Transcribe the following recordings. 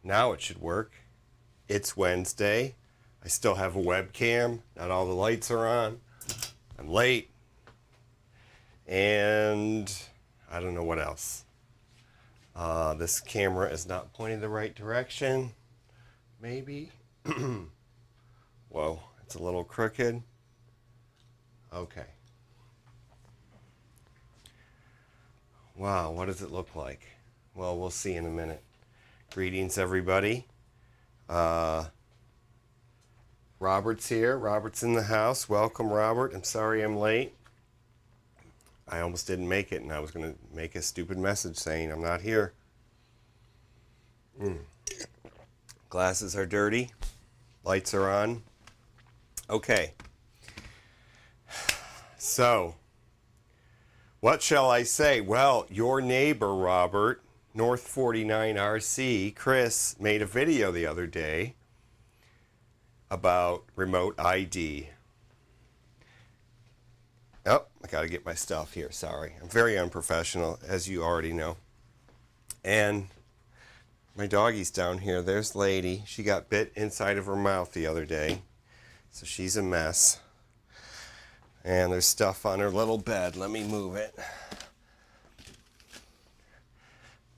Now it should work. It's Wednesday. I still have a webcam. Not all the lights are on. I'm late. And I don't know what else. This camera is not pointing the right direction. Maybe. Whoa, it's a little crooked. Okay. Wow, what does it look like? Well, we'll see in a minute. Greetings, everybody. Robert's here. Robert's in the house. Welcome, Robert. I'm sorry I'm late. I almost didn't make it, and I was going to make a stupid message saying I'm not here. Glasses are dirty. Lights are on. Okay. So, what shall I say? Well, your neighbor, Robert, North 49 RC, Chris, made a video the other day about remote ID. Oh, I got to get my stuff here. Sorry. I'm very unprofessional, as you already know. And my doggy's down here. There's Lady. She got bit inside of her mouth the other day. So she's a mess. And there's stuff on her little bed. Let me move it.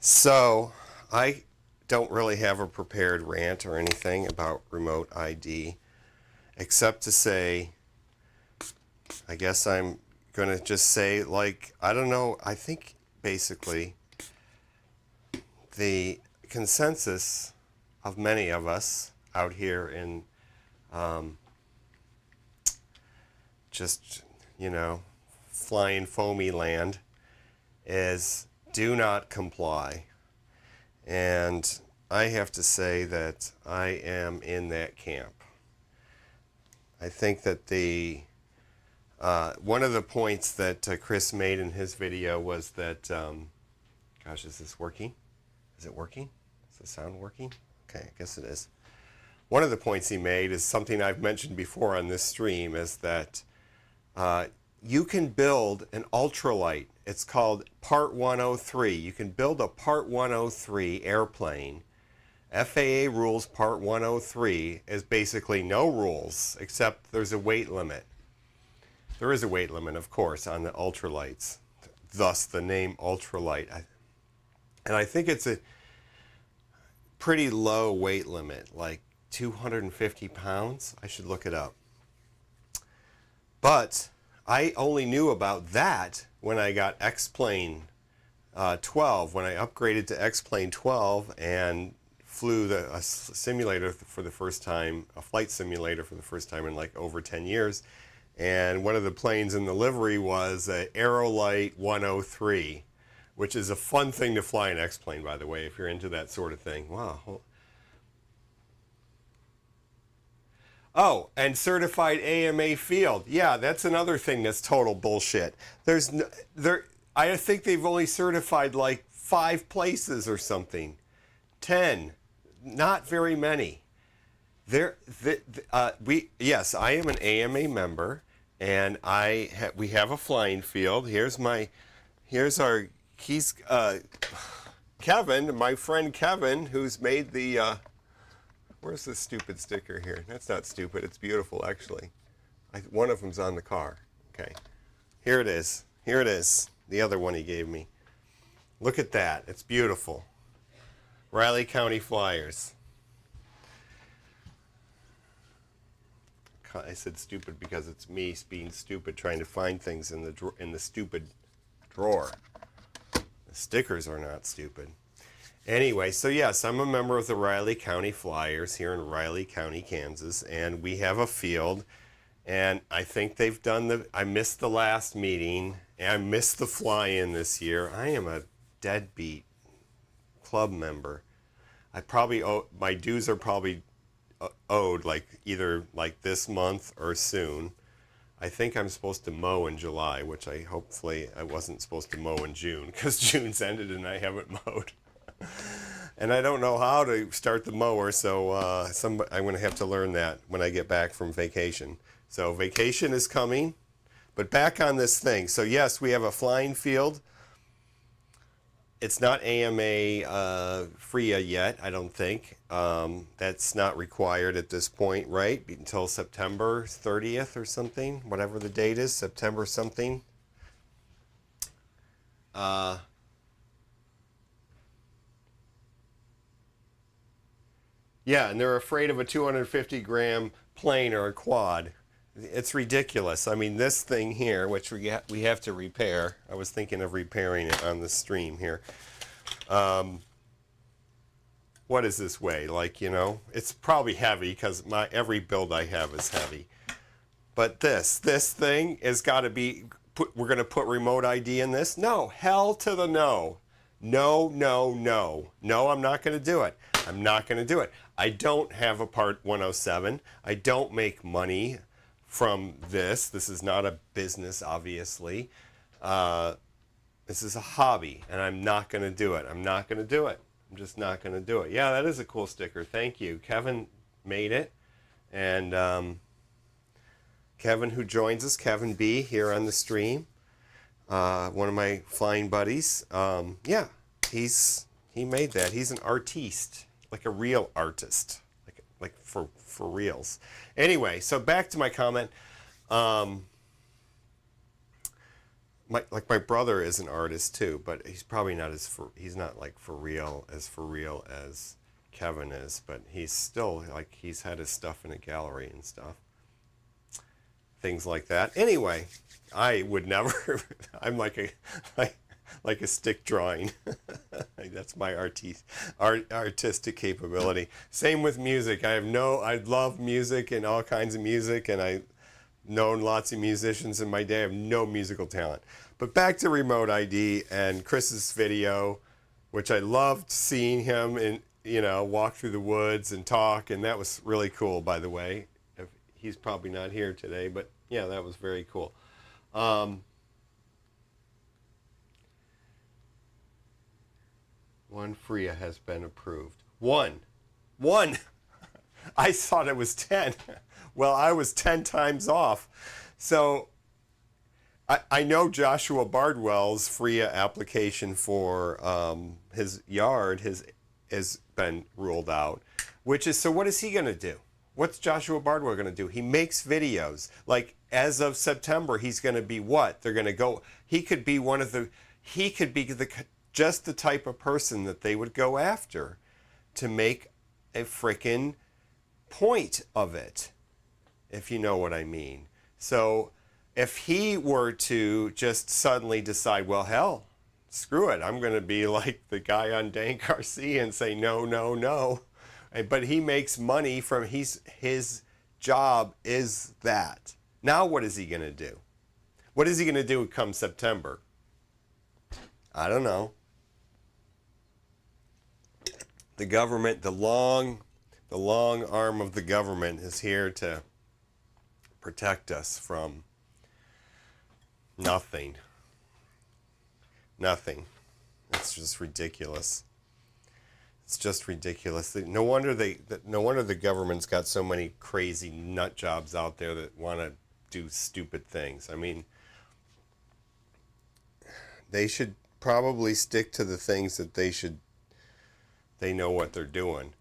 So, I don't really have a prepared rant or anything about remote ID, except to say, I guess I'm going to just say, like, I don't know, I think basically the consensus of many of us out here in just, you know, flying foamy land is do not comply. And I have to say that I am in that camp. I think that the one of the points that Chris made in his video was that, gosh, is this working? Is it working? Is the sound working? Okay, I guess it is. One of the points he made is something I've mentioned before on this stream, is that you can build an ultralight. It's called Part 103. You can build a Part 103 airplane. FAA rules Part 103 is basically no rules, except there's a weight limit. There is a weight limit, of course, on the ultralights, thus the name ultralight. And I think it's a pretty low weight limit, like 250 pounds. I should look it up. But I only knew about that when I got X-Plane 12, when I upgraded to X-Plane 12 and flew a simulator for the first time, a flight simulator for the first time in like over 10 years. And one of the planes in the livery was a Aerolite 103, which is a fun thing to fly an X-Plane, by the way, if you're into that sort of thing. Wow. Oh, and certified AMA field. Yeah, that's another thing that's total bullshit. I think they've only certified like 5 places or something. 10. Not very many. Yes, I am an AMA member, and we have a flying field. Here's Kevin, my friend Kevin, who's made the where's the stupid sticker here? That's not stupid. It's beautiful, actually. One of them's on the car. Okay. Here it is. Here it is. The other one he gave me. Look at that. It's beautiful. Riley County Flyers. I said stupid because it's me being stupid, trying to find things in the stupid drawer. The stickers are not stupid. Anyway, so yes, I'm a member of the Riley County Flyers here in Riley County, Kansas, and we have a field, and I think they've done I missed the last meeting, and I missed the fly-in this year. I am a deadbeat club member. My dues are probably owed like either like this month or soon. I think I'm supposed to mow in July, which hopefully I wasn't supposed to mow in June, because June's ended and I haven't mowed. And I don't know how to start the mower, so I'm going to have to learn that when I get back from vacation. So vacation is coming, but back on this thing. So yes, we have a flying field. it's not AMA FRIA yet, I don't think. That's not required at this point, right? Until September 30th or something, whatever the date is, September something. Yeah, and they're afraid of a 250-gram plane or a quad. It's ridiculous. I mean, this thing here, which we have to repair. I was thinking of repairing it on the stream here. What does this weigh? Like, you know, it's probably heavy because every build I have is heavy. But this thing has got to be, we're going to put remote ID in this? No, hell to the no. No, no, no. No, I'm not going to do it. I'm not going to do it. I don't have a Part 107. I don't make money from this. This is not a business, obviously. This is a hobby, and I'm not going to do it. I'm not going to do it. I'm just not going to do it. Yeah, that is a cool sticker. Thank you. Kevin made it. And Kevin, who joins us, Kevin B, here on the stream, one of my flying buddies. Yeah, he made that. He's an artiste, like a real artist, like for reals. Anyway, so back to my comment. My brother is an artist too, but he's probably not he's not like for real as Kevin is, but he's still like, he's had his stuff in a gallery and stuff, things like that. Anyway, I would never. I'm like a stick drawing. That's my artistic capability. Same with music. I love music and all kinds of music, and I've known lots of musicians in my day. I have no musical talent. But back to remote ID and Chris's video, which I loved seeing him walk through the woods and talk, and that was really cool, by the way. He's probably not here today, but yeah, that was very cool. One FRIA has been approved. One. I thought it was 10. Well, I was 10 times off. So I know Joshua Bardwell's FRIA application for his yard has been ruled out. So what is he going to do? What's Joshua Bardwell going to do? He makes videos. Like, as of September, he's going to be what? They're going to go. He could be just the type of person that they would go after to make a frickin' point of it, if you know what I mean. So if he were to just suddenly decide, well, hell, screw it, I'm going to be like the guy on Dank RC and say no, no, no. But he makes money from his job is that. Now what is he going to do? What is he going to do come September? I don't know. The government, the long arm of the government is here to protect us from nothing. Nothing. It's just ridiculous. It's just ridiculous. No wonder the government's got so many crazy nut jobs out there that want to do stupid things. I mean, they should probably stick to the things that they know what they're doing.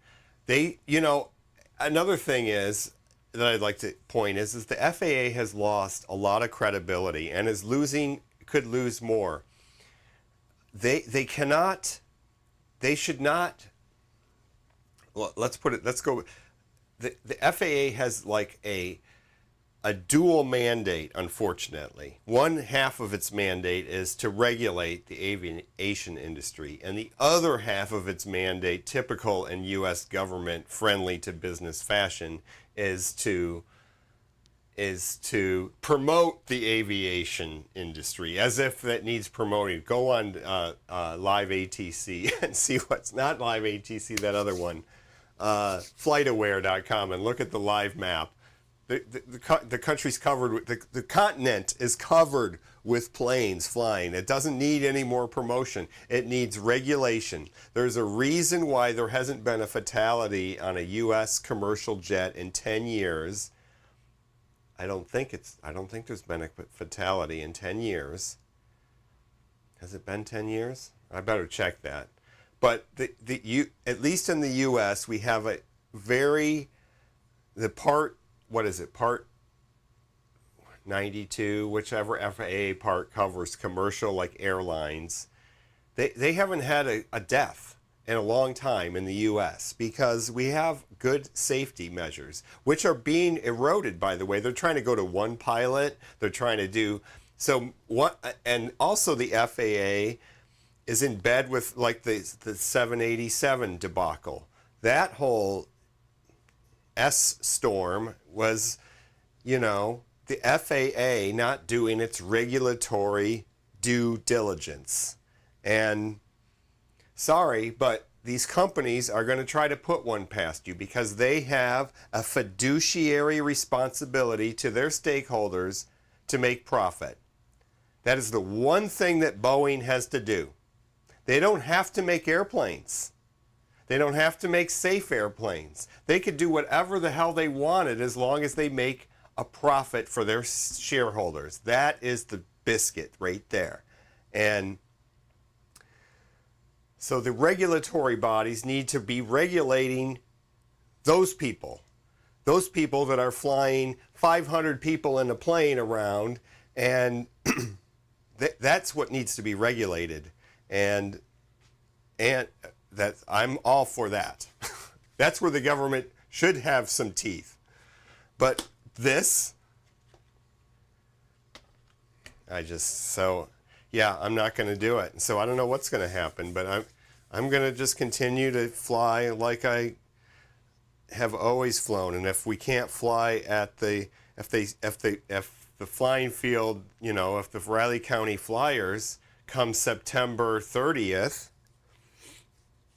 Another thing is that I'd like to point is the FAA has lost a lot of credibility and could lose more. They should not. Well, let's go. The FAA has like a dual mandate, unfortunately. One half of its mandate is to regulate the aviation industry, and the other half of its mandate, typical in U.S. government, friendly to business fashion, is to promote the aviation industry, as if that needs promoting. Go on Live ATC and see what's not Live ATC, that other one, FlightAware.com, and look at the live map. The country's covered with, the continent is covered with planes flying. It doesn't need any more promotion. It needs regulation. There's a reason why there hasn't been a fatality on a U.S. commercial jet in 10 years. I don't think there's been a fatality in 10 years. Has it been 10 years? I better check that. But at least in the U.S., we have a what is it, part 92, whichever FAA part covers commercial, like airlines. They haven't had a death in a long time in the U.S. because we have good safety measures, which are being eroded, by the way. They're trying to go to one pilot. They're trying to do so. And also the FAA is in bed with like the 787 debacle. That whole S storm was, the FAA not doing its regulatory due diligence. And sorry, but these companies are going to try to put one past you because they have a fiduciary responsibility to their stakeholders to make profit. That is the one thing that Boeing has to do. They don't have to make airplanes. They don't have to make safe airplanes. They could do whatever the hell they wanted as long as they make a profit for their shareholders. That is the biscuit right there. And so the regulatory bodies need to be regulating those people that are flying 500 people in a plane around, and that's what needs to be regulated. And that I'm all for that. That's where the government should have some teeth. But this, I'm not going to do it. So I don't know what's going to happen, but I'm going to just continue to fly like I have always flown. And if we can't fly at if the flying field, if the Riley County Flyers come September 30th,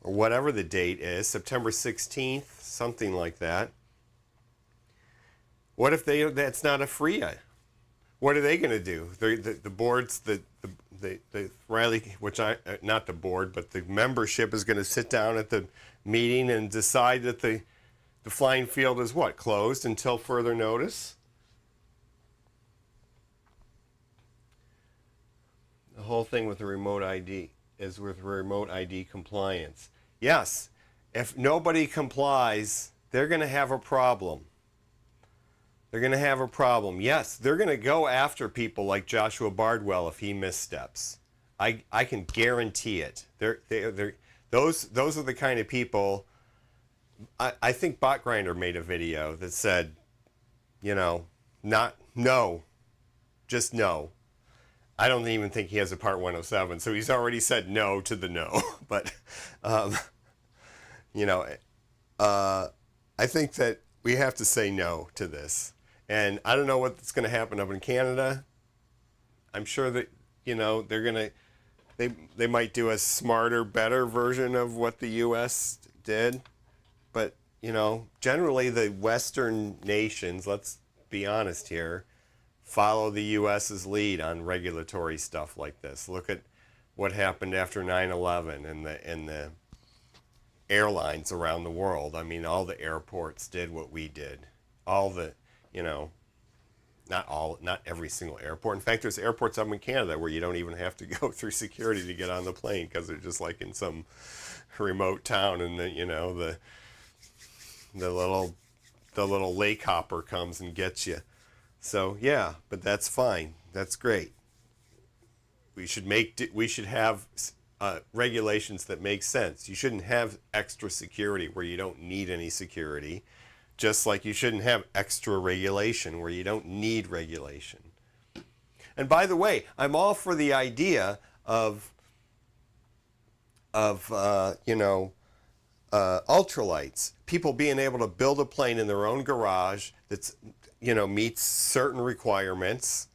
or whatever the date is, September 16th, something like that. What if that's not a FRIA? What are they going to do? The boards, the Riley, not the board, but the membership is going to sit down at the meeting and decide that the flying field is what? Closed until further notice? The whole thing with the remote ID is with remote ID compliance. Yes, if nobody complies, they're going to have a problem. They're going to have a problem. Yes, they're going to go after people like Joshua Bardwell if he missteps. I can guarantee it. Those are the kind of people. I think BotGrinder made a video that said, just no. I don't even think he has a Part 107, so he's already said no to the no. But, I think that we have to say no to this. And I don't know what's going to happen up in Canada. I'm sure that, they're going to, they might do a smarter, better version of what the U.S. did. But, generally the Western nations, let's be honest here, follow the U.S.'s lead on regulatory stuff like this. Look at what happened after 9/11 and the airlines around the world. I mean, all the airports did what we did. All the, not every single airport. In fact, there's airports up in Canada where you don't even have to go through security to get on the plane because they're just like in some remote town, and the little lake hopper comes and gets you. So yeah, but that's fine. That's great. We should have regulations that make sense. You shouldn't have extra security where you don't need any security, just like you shouldn't have extra regulation where you don't need regulation. And by the way, I'm all for the idea of ultralights, people being able to build a plane in their own garage that's meets certain requirements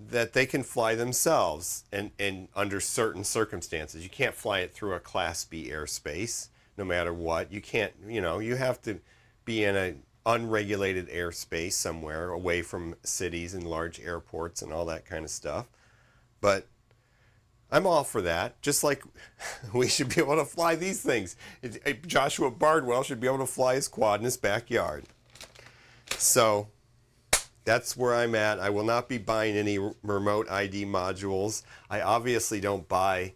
that they can fly themselves and under certain circumstances. You can't fly it through a Class B airspace no matter what. You can't, you have to be in an unregulated airspace somewhere away from cities and large airports and all that kind of stuff. But I'm all for that. Just like we should be able to fly these things. Joshua Bardwell should be able to fly his quad in his backyard. So that's where I'm at. I will not be buying any remote ID modules. I obviously don't buy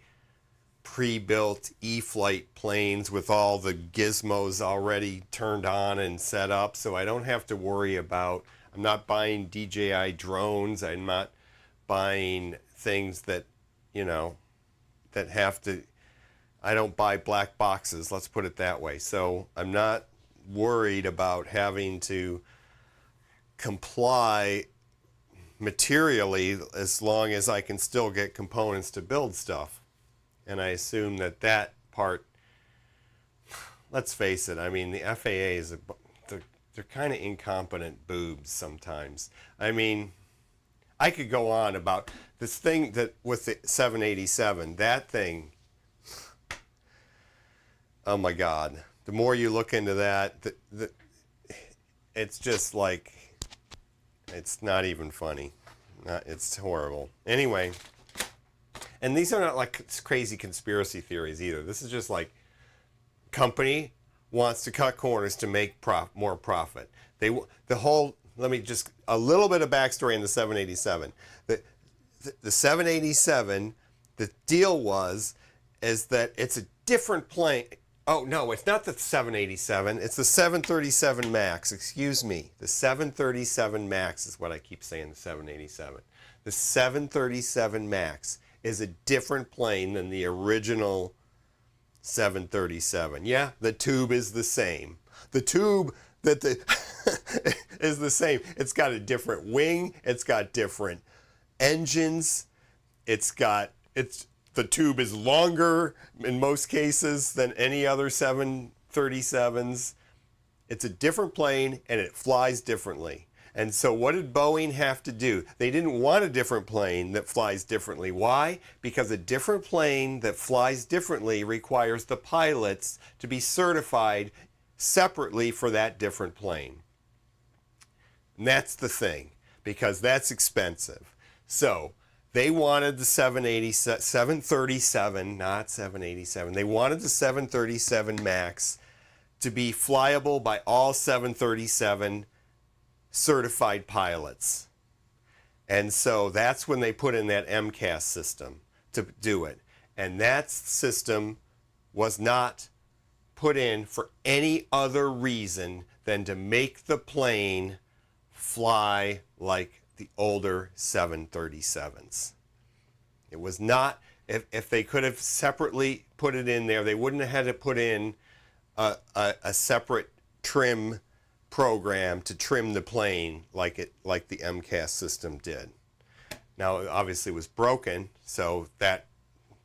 pre-built E-flite planes with all the gizmos already turned on and set up, so I don't have to worry about, I'm not buying DJI drones, I'm not buying things that, you know, that have to, I don't buy black boxes, let's put it that way. So I'm not worried about having to comply materially as long as I can still get components to build stuff. And I assume that that part, let's face it, I mean, the FAA is, they're kind of incompetent boobs sometimes. I mean, I could go on about this thing that with the 787, that thing, oh my God. The more you look into that, it's just like, it's not even funny. It's horrible. Anyway, and these are not like crazy conspiracy theories either. This is just like, company wants to cut corners to make more profit. Let me just, a little bit of backstory on the 787. The 787, the deal is that it's a different plane. Oh, no, it's not the 787. It's the 737 MAX. Excuse me. The 737 MAX is what I keep saying, the 787. The 737 MAX is a different plane than the original 737. Yeah, the tube is the same. The tube that is the same. It's got a different wing. It's got different engines. The tube is longer in most cases than any other 737s. It's a different plane and it flies differently. And so what did Boeing have to do? They didn't want a different plane that flies differently. Why? Because a different plane that flies differently requires the pilots to be certified separately for that different plane. And that's the thing, because that's expensive. So they wanted the 737, not 787. They wanted the 737 MAX to be flyable by all 737 certified pilots. And so that's when they put in that MCAS system to do it. And that system was not put in for any other reason than to make the plane fly like the older 737s. It was not, if they could have separately put it in there, they wouldn't have had to put in a separate trim program to trim the plane like the MCAS system did. Now, obviously it was broken, so that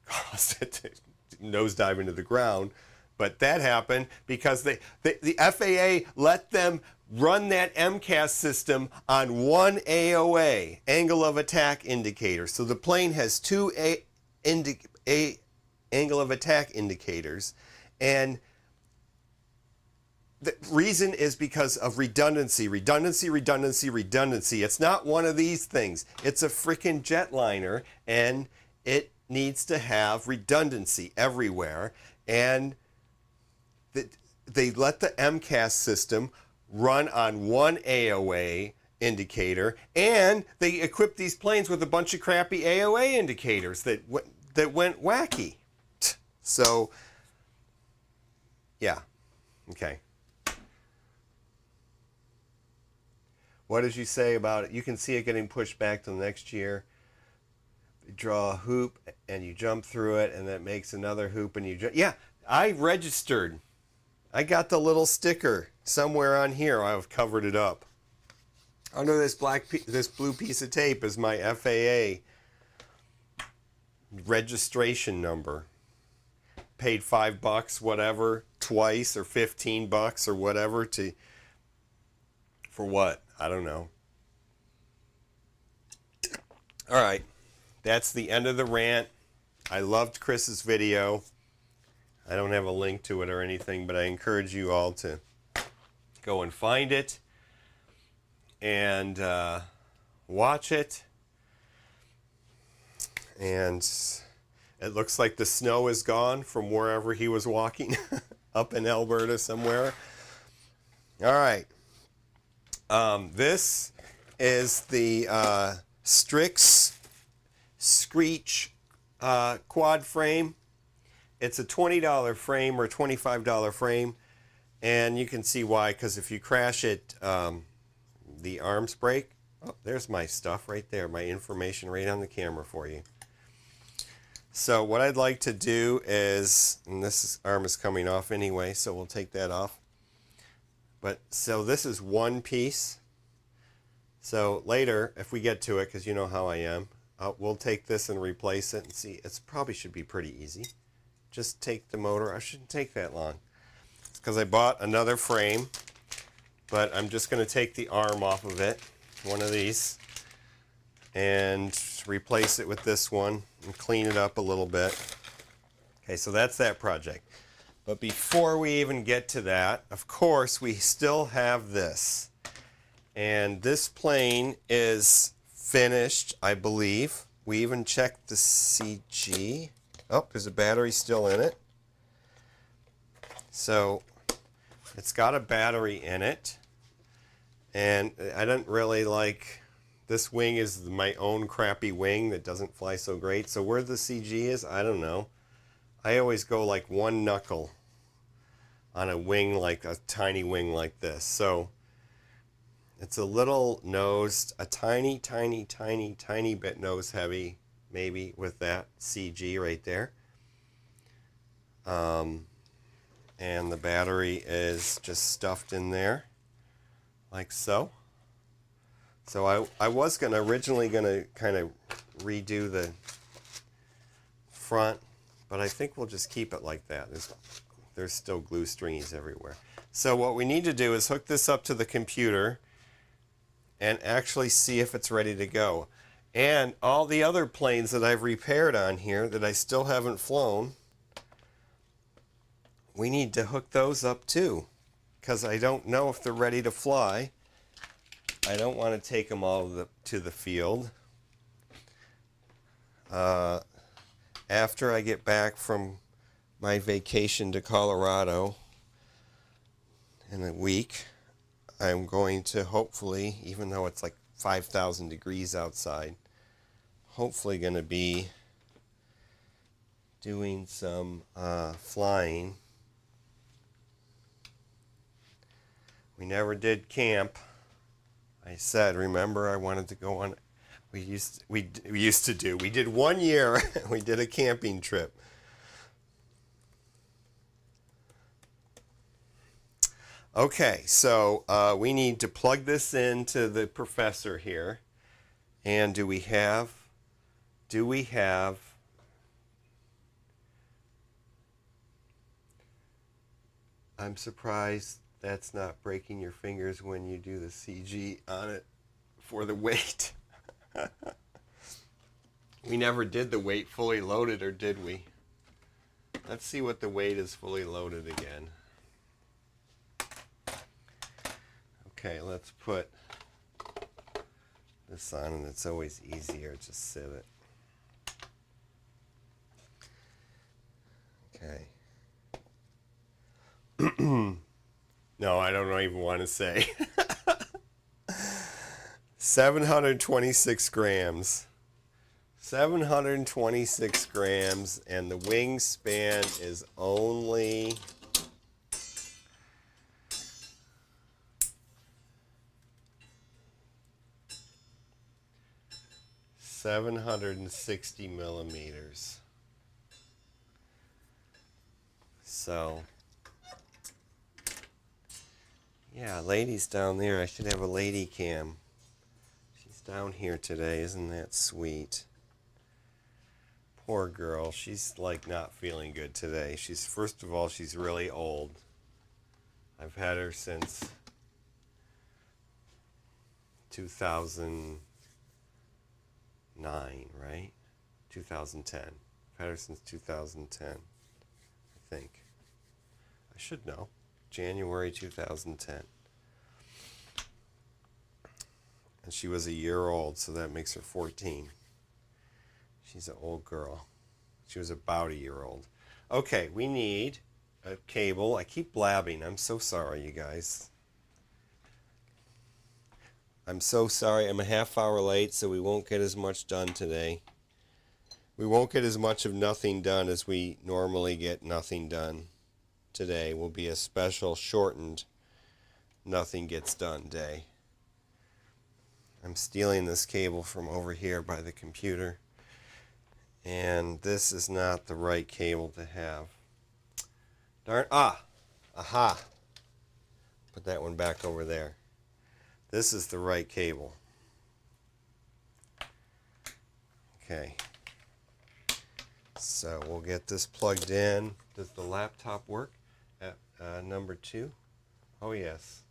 caused it to nosedive into the ground. But that happened because the FAA let them run that MCAS system on one AOA, angle of attack indicator. So the plane has two angle of attack indicators, and the reason is because of redundancy. It's not one of these things. It's a freaking jetliner, and it needs to have redundancy everywhere. And they let the MCAS system run on one AOA indicator, and they equipped these planes with a bunch of crappy AOA indicators that went wacky. So, yeah, okay. What did you say about it? You can see it getting pushed back to the next year. You draw a hoop and you jump through it, and that makes another hoop, and you jump. Yeah, I registered. I got the little sticker somewhere on here. I've covered it up. Under this blue piece of tape is my FAA registration number. Paid $5, whatever, twice, or $15 or whatever for what? I don't know. All right, that's the end of the rant. I loved Chris's video. I don't have a link to it or anything, but I encourage you all to go and find it and watch it. And it looks like the snow is gone from wherever he was walking, up in Alberta somewhere. All right. This is the Strix Screech quad frame. it's a $20 frame or $25 frame, and you can see why, because if you crash it, the arms break. Oh, there's my stuff right there, my information right on the camera for you. So what I'd like to do is, and arm is coming off anyway, so we'll take that off. But so this is one piece. So later, if we get to it, because you know how I am, we'll take this and replace it and see. It probably should be pretty easy. Just take the motor. I shouldn't take that long. It's because I bought another frame, but I'm just going to take the arm off of it, one of these, and replace it with this one and clean it up a little bit. Okay, so that's that project. But before we even get to that, of course, we still have this. And this plane is finished, I believe. We even checked the CG. Oh, there's a battery still in it. So it's got a battery in it. And I don't really like, this wing is my own crappy wing that doesn't fly so great. So where the CG is, I don't know. I always go like one knuckle on a wing, like a tiny wing like this. So it's a little nosed, a tiny, tiny, tiny, tiny bit nose heavy, maybe, with that CG right there. And the battery is just stuffed in there, like so. So I was originally gonna kind of redo the front, but I think we'll just keep it like that. There's still glue stringies everywhere. So what we need to do is hook this up to the computer and actually see if it's ready to go. And all the other planes that I've repaired on here that I still haven't flown, we need to hook those up too, because I don't know if they're ready to fly. I don't want to take them all to the field. After I get back from my vacation to Colorado in a week, I'm going to hopefully, even though it's like 5,000 degrees outside, hopefully going to be doing some flying. We never did camp. I said, remember, I wanted to go on. We did 1 year. We did a camping trip. Okay, so we need to plug this into the professor here. And do we have, I'm surprised that's not breaking your fingers when you do the CG on it for the weight. We never did the weight fully loaded, or did we? Let's see what the weight is fully loaded again. Okay, let's put this on, and it's always easier to sit it. Okay. No, I don't even want to say. 726 grams. 726 grams, and the wingspan is only 760 millimeters. So, yeah, lady's down there. I should have a lady cam. She's down here today. Isn't that sweet? Poor girl. She's like not feeling good today. First of all, she's really old. I've had her since 2009, right? 2010. I've had her since 2010, I think. I should know. January 2010. And she was a year old, so that makes her 14. She's an old girl. She was about a year old. Okay, we need a cable. I keep blabbing. I'm so sorry, you guys. I'm so sorry. I'm a half hour late, so we won't get as much done today. We won't get as much of nothing done as we normally get nothing done. Today will be a special shortened nothing gets done day. I'm stealing this cable from over here by the computer, and this is not the right cable to have. Darn, aha. Put that one back over there. This is the right cable. Okay. So we'll get this plugged in. Does the laptop work at number 2? Oh yes.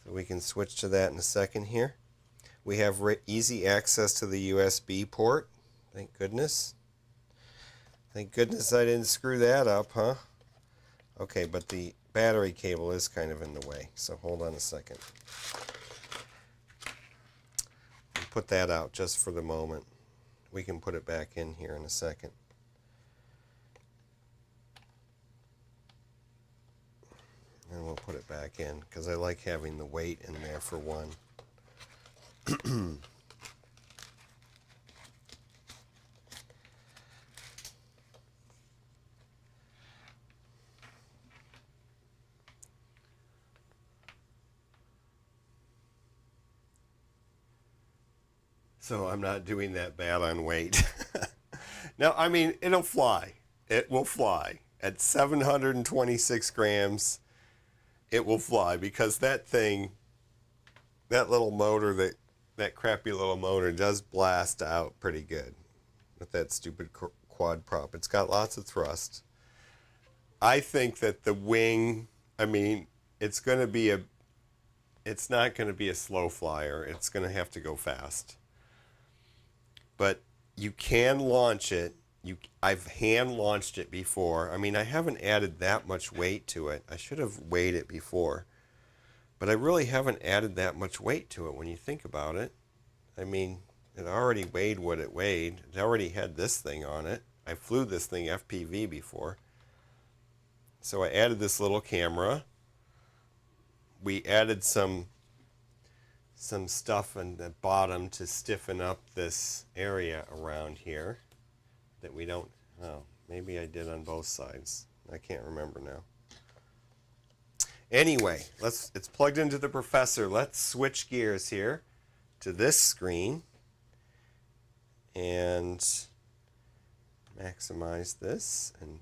So we can switch to that in a second here. We have easy access to the USB port. Thank goodness. Thank goodness I didn't screw that up, huh? Okay, but the battery cable is kind of in the way, so hold on a second. I'll put that out just for the moment. We can put it back in here in a second. And we'll put it back in because I like having the weight in there for one. So I'm not doing that bad on weight. Now, I mean, it'll fly. It will fly. At 726 grams, it will fly because that thing, that little motor, that crappy little motor does blast out pretty good with that stupid quad prop. It's got lots of thrust. I think that the wing, I mean, it's not going to be a slow flyer. It's going to have to go fast. But you can launch it. I've hand launched it before. I mean, I haven't added that much weight to it. I should have weighed it before. But I really haven't added that much weight to it when you think about it. I mean, it already weighed what it weighed. It already had this thing on it. I flew this thing FPV before. So I added this little camera. We added some stuff on the bottom to stiffen up this area around here that we don't, oh, maybe I did on both sides. I can't remember now. Anyway, it's plugged into the Professor. Let's switch gears here to this screen and maximize this. And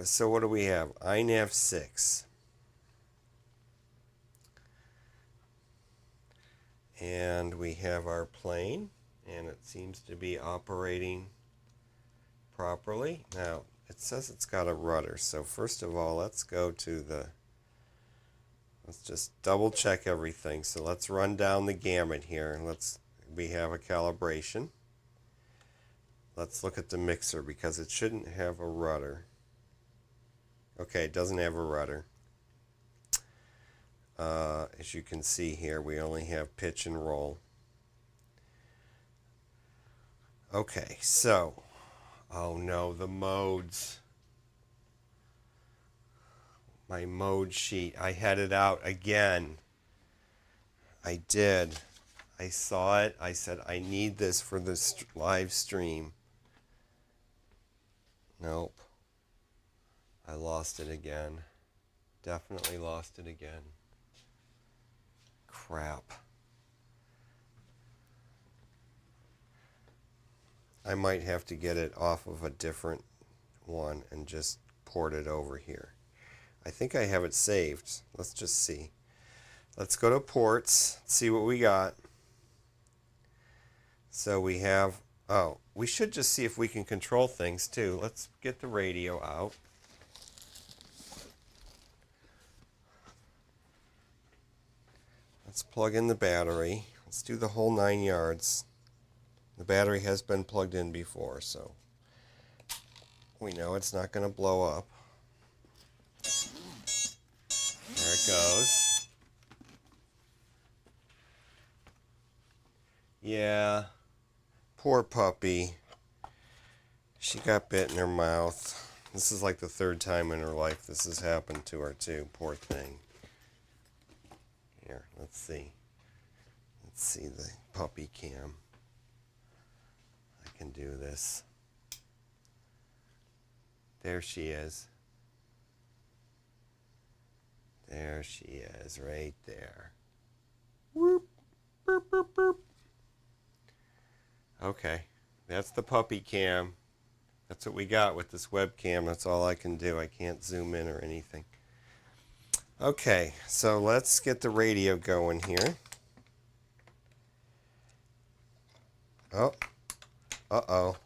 so what do we have? iNav 6. And we have our plane, and it seems to be operating properly. Now, it says it's got a rudder, so first of all, let's go to let's just double check everything. So let's run down the gamut here, and we have a calibration. Let's look at the mixer, because it shouldn't have a rudder. Okay, it doesn't have a rudder. As you can see here, we only have pitch and roll. Okay, so, oh no, the modes. My mode sheet, I had it out again. I did. I saw it. I said, I need this for this live stream. Nope. I lost it again. Definitely lost it again. Crap. I might have to get it off of a different one and just port it over here. I think I have it saved. Let's just see. Let's go to ports, see what we got. So we have, oh, we should just see if we can control things too. Let's get the radio out. Let's plug in the battery. Let's do the whole 9 yards. The battery has been plugged in before, so we know it's not going to blow up. There it goes. Yeah, poor puppy. She got bit in her mouth. This is like the 3rd time in her life this has happened to her too. Poor thing. Here, let's see. Let's see the puppy cam. I can do this. There she is. There she is, right there. Whoop, boop, boop, boop. Okay, that's the puppy cam. That's what we got with this webcam. That's all I can do. I can't zoom in or anything. Okay, so let's get the radio going here. Oh, uh-oh.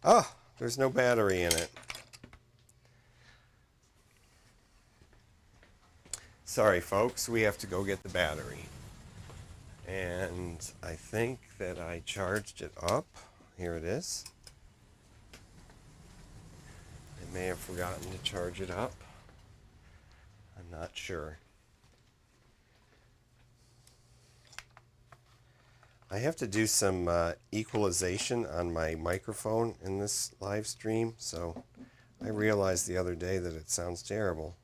Oh, there's no battery in it. Sorry, folks, we have to go get the battery. And I think that I charged it up. Here it is. I may have forgotten to charge it up. I'm not sure. I have to do some equalization on my microphone in this live stream, so I realized the other day that it sounds terrible.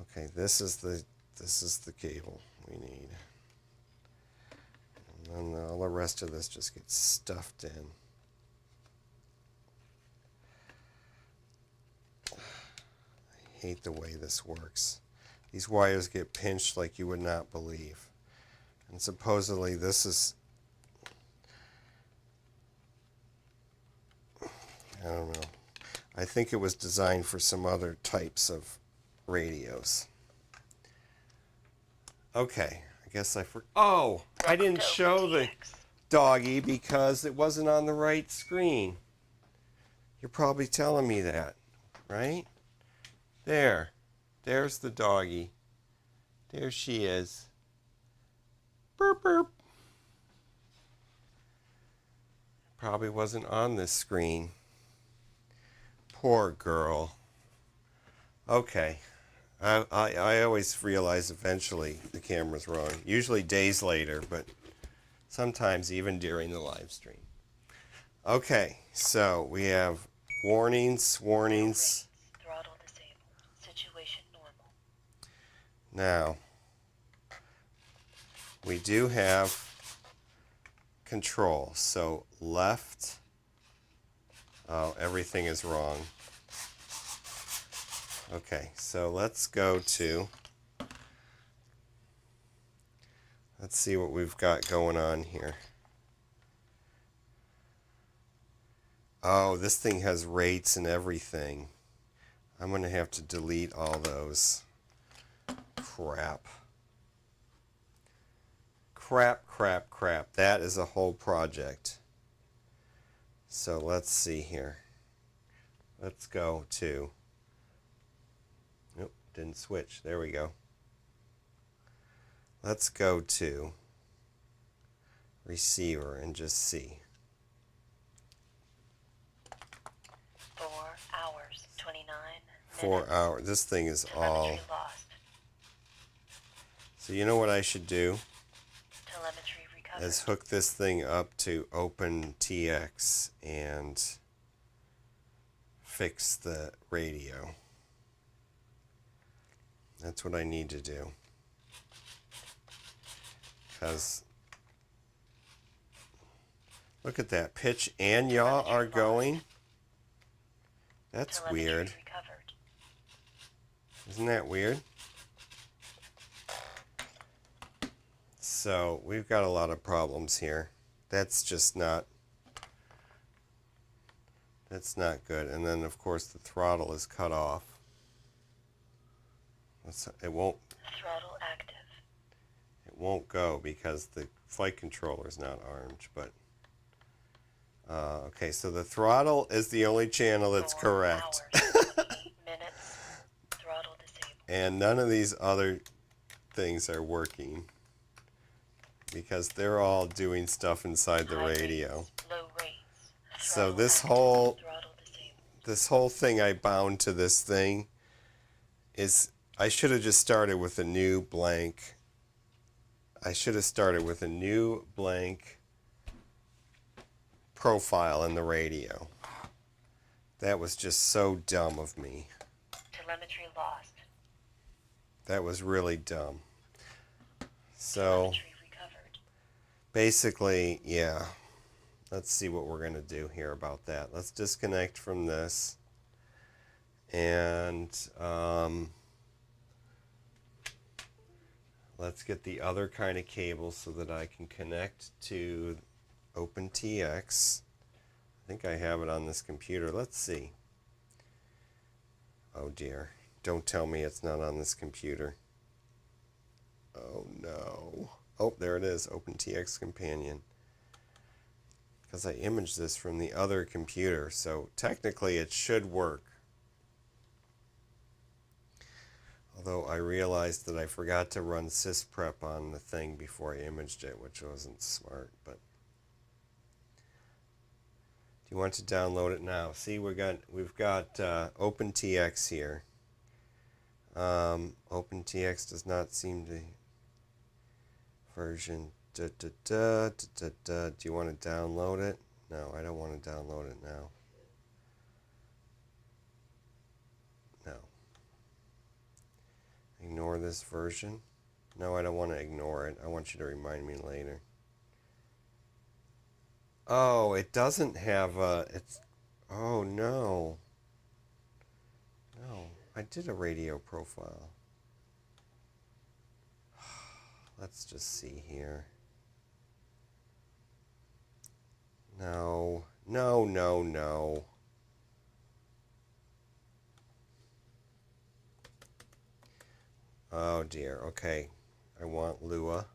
Okay, this is the cable we need. And then all the rest of this just gets stuffed in. I hate the way this works. These wires get pinched like you would not believe. And supposedly this is, I don't know. I think it was designed for some other types of radios. Okay, I guess oh, I didn't show the doggy because it wasn't on the right screen. You're probably telling me that, right? There's the doggy. There she is. Burp, burp. Probably wasn't on this screen. Poor girl. Okay. I always realize eventually the camera's wrong. Usually days later, but sometimes even during the live stream. Okay, so we have warnings. Throttle disabled. Situation normal. Now, we do have control. So left, oh, everything is wrong. Okay, so let's go to, let's see what we've got going on here. Oh, this thing has rates and everything. I'm going to have to delete all those. Crap. Crap. That is a whole project. So let's see here. Let's go to, nope, didn't switch. There we go. Let's go to receiver and just see. 4 hours, 29 4 minutes. hours. This thing is all. Telemetry lost. So you know what I should do? Telemetry recovered. Is hook this thing up to OpenTX and fix the radio. That's what I need to do. Because look at that. Pitch and yaw are going. That's Telemetry weird. recovered. Isn't that weird? So we've got a lot of problems here. That's just not, that's not good. And then of course the throttle is cut off. It won't, Throttle active. it won't go because the flight controller is not armed. But okay, so the throttle is the only channel that's 4 correct. hours, 28 minutes. Throttle disabled. And none of these other things are working because they're all doing stuff inside the High radio. rates, low rates. So Throttle this active, whole throttle disabled. this whole thing I bound to this thing is, I should have just started with a new blank. I should have started with a new blank profile in the radio. That was just so dumb of me. Telemetry lost. That was really dumb. So Telemetry recovered. basically, yeah. Let's see what we're going to do here about that. Let's disconnect from this. And let's get the other kind of cable so that I can connect to OpenTX. I think I have it on this computer. Let's see. Oh dear. Don't tell me it's not on this computer. Oh no. Oh, there it is. OpenTX Companion. Because I imaged this from the other computer, so technically it should work. Although I realized that I forgot to run sysprep on the thing before I imaged it, which wasn't smart. But do you want to download it now? See, we've got OpenTX here. OpenTX does not seem to version. Do you want to download it? No, I don't want to download it now. No. Ignore this version. No, I don't want to ignore it. I want you to remind me later. Oh, it doesn't have a... It's... Oh, no. No, I did a radio profile. Let's just see here. No. No, no, no. Oh dear. Okay. I want Lua.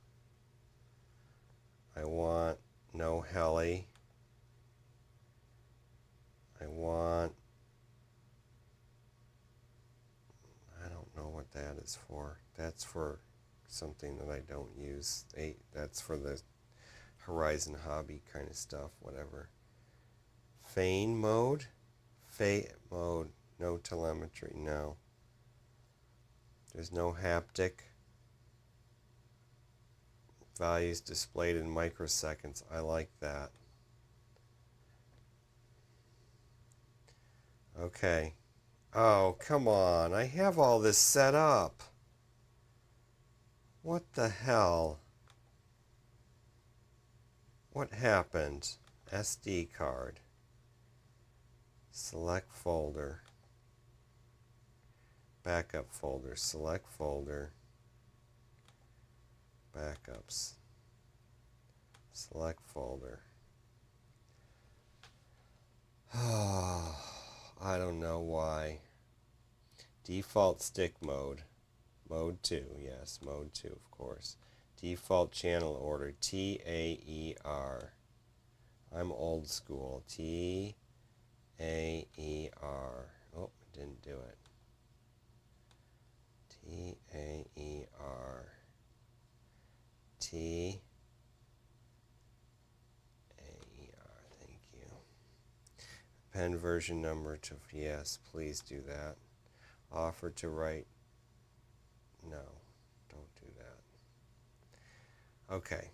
I want no heli. I want... I don't know what that is for. That's for something that I don't use. That's for the Horizon hobby kind of stuff, whatever. Feign mode? Feign mode. No telemetry, no. There's no haptic. Values displayed in microseconds. I like that. Okay. Oh, come on. I have all this set up. What the hell? What happened? SD card. Select folder. Backup folder. Select folder. Backups. Select folder. Oh, I don't know why. Default stick mode. Mode 2, yes, mode 2, of course. Default channel order, TAER. I'm old school, TAER. Oh, didn't do it. TAER. TAER, thank you. Pen version number to, yes, please do that. Offer to write. No, don't do that. Okay.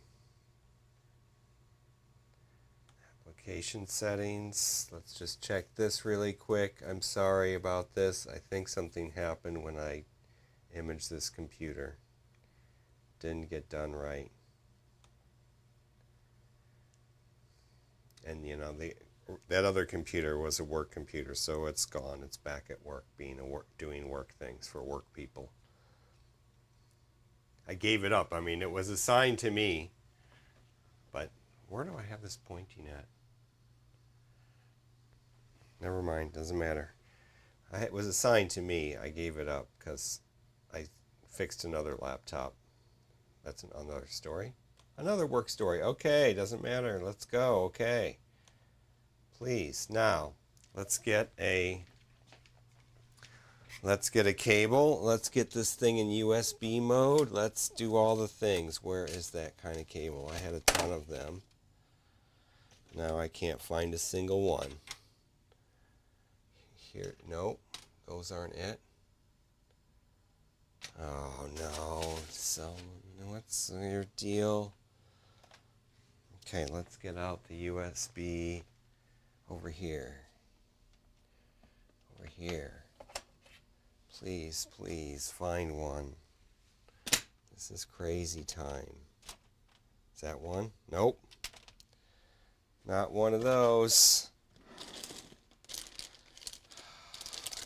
Application settings. Let's just check this really quick. I'm sorry about this. I think something happened when I imaged this computer. Didn't get done right. And you know, that other computer was a work computer, so it's gone. It's back at work, doing work things for work people. I gave it up. I mean, it was assigned to me. But where do I have this pointing at? Never mind. Doesn't matter. It was assigned to me. I gave it up because I fixed another laptop. That's another story. Another work story. Okay, doesn't matter. Let's go. Okay. Please. Now, let's get a cable. Let's get this thing in USB mode. Let's do all the things. Where is that kind of cable? I had a ton of them. Now I can't find a single one. Here, nope. Those aren't it. Oh no. So, what's your deal? Okay, let's get out the USB over here. Over here. Please, please, find one. This is crazy time. Is that one? Nope. Not one of those.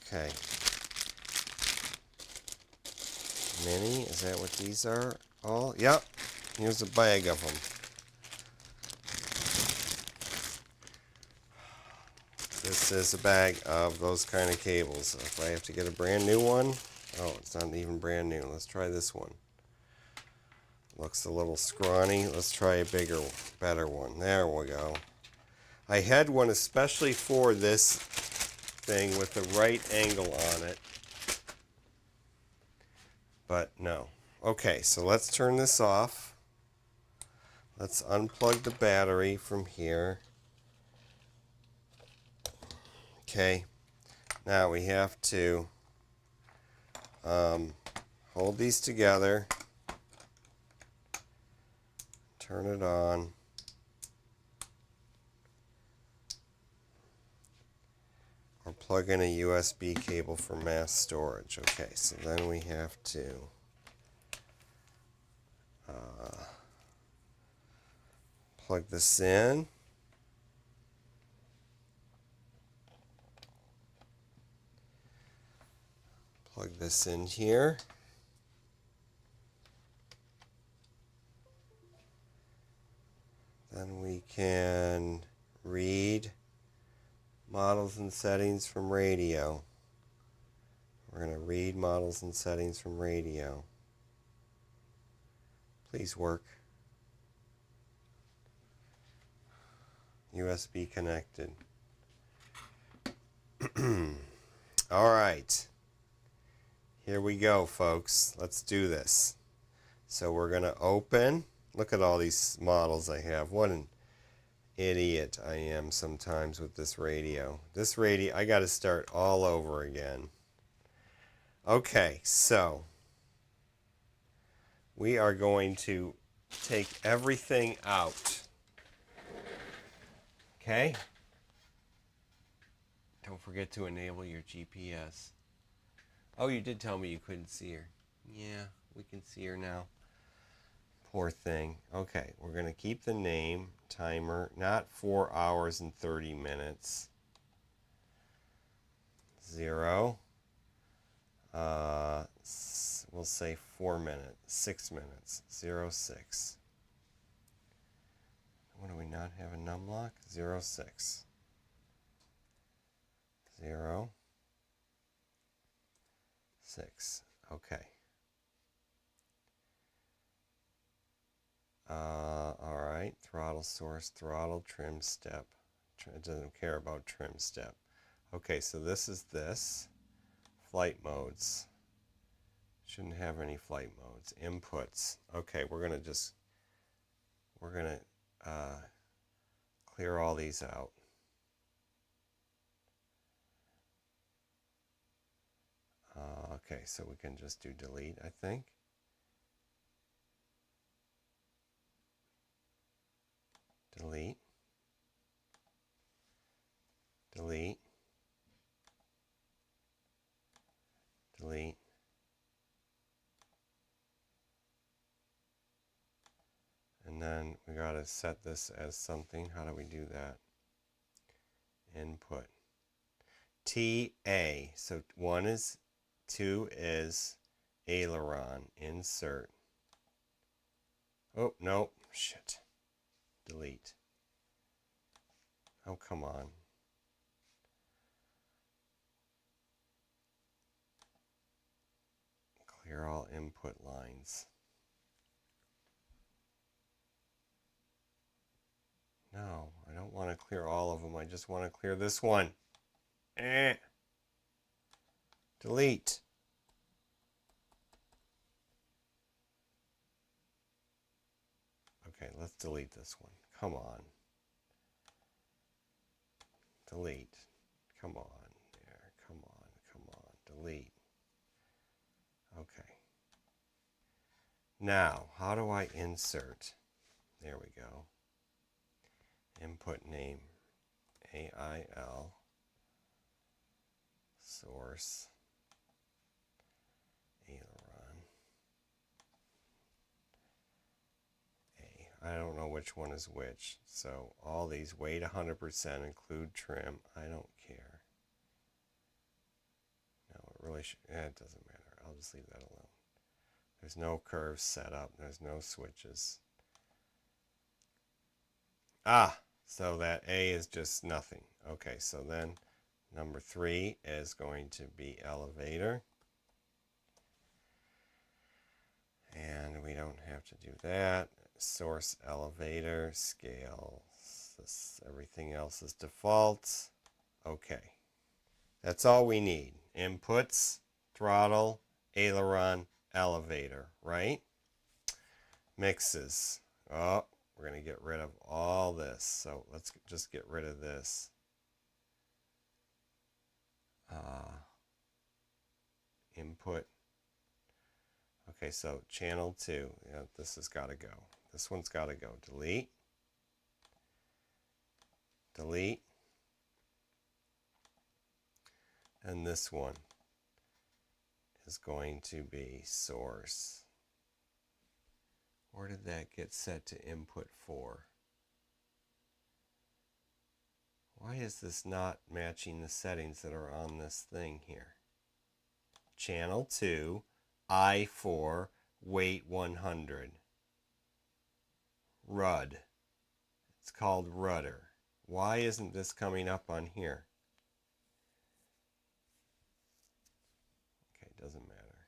Okay. Mini, is that what these are? All? Yep. Here's a bag of them. This is a bag of those kind of cables. If I have to get a brand new one, oh, it's not even brand new. Let's try this one. Looks a little scrawny. Let's try a bigger, better one. There we go. I had one especially for this thing with the right angle on it. But no. Okay, so let's turn this off. Let's unplug the battery from here. Okay, now we have to hold these together, turn it on, or plug in a USB cable for mass storage. Okay, so then we have to plug this in. Plug this in here. Then we can read models and settings from radio. We're going to read models and settings from radio. Please work. USB connected. All right. Here we go, folks. Let's do this. So we're going to open. Look at all these models I have. What an idiot I am sometimes with this radio. This radio, I got to start all over again. Okay, so we are going to take everything out. Okay? Don't forget to enable your GPS. Oh, you did tell me you couldn't see her. Yeah, we can see her now. Poor thing. Okay, we're going to keep the name, timer, not 4 hours and 30 minutes. 0. We'll say 4 minutes, 6 minutes, 06. What do we not have a num lock? 06. 0. 6. Okay. All right. Throttle source, throttle, trim step. It doesn't care about trim step. Okay, so this is this. Flight modes. Shouldn't have any flight modes. Inputs. Okay, we're going to clear all these out. Okay, so we can just do delete, I think. Delete. Delete. Delete. And then we got to set this as something. How do we do that? Input. TA. So 2 is aileron. Insert. Oh, no. Shit. Delete. Oh, come on. Clear all input lines. No, I don't want to clear all of them. I just want to clear this one. Delete. Okay, let's delete this one. Come on. Delete. Come on. There. Come on. Come on. Delete. Okay. Now, how do I insert? There we go. Input name. AIL. Source. Aileron. A. I don't know which one is which. So all these weight 100%, include trim. I don't care. No, it really should. It doesn't matter. I'll just leave that alone. There's no curves set up. There's no switches. Ah, so that A is just nothing. Okay, so then number 3 is going to be elevator. And we don't have to do that. Source elevator, scale. Everything else is default. Okay. That's all we need. Inputs, throttle, aileron, elevator, right? Mixes. Oh, we're going to get rid of all this. So let's just get rid of this. Input. Okay, so channel 2. Yeah, this has got to go. This one's got to go. Delete. Delete. And this one is going to be source. Where did that get set to input 4? Why is this not matching the settings that are on this thing here? Channel 2, I4, weight 100. RUD. It's called rudder. Why isn't this coming up on here? Okay, doesn't matter.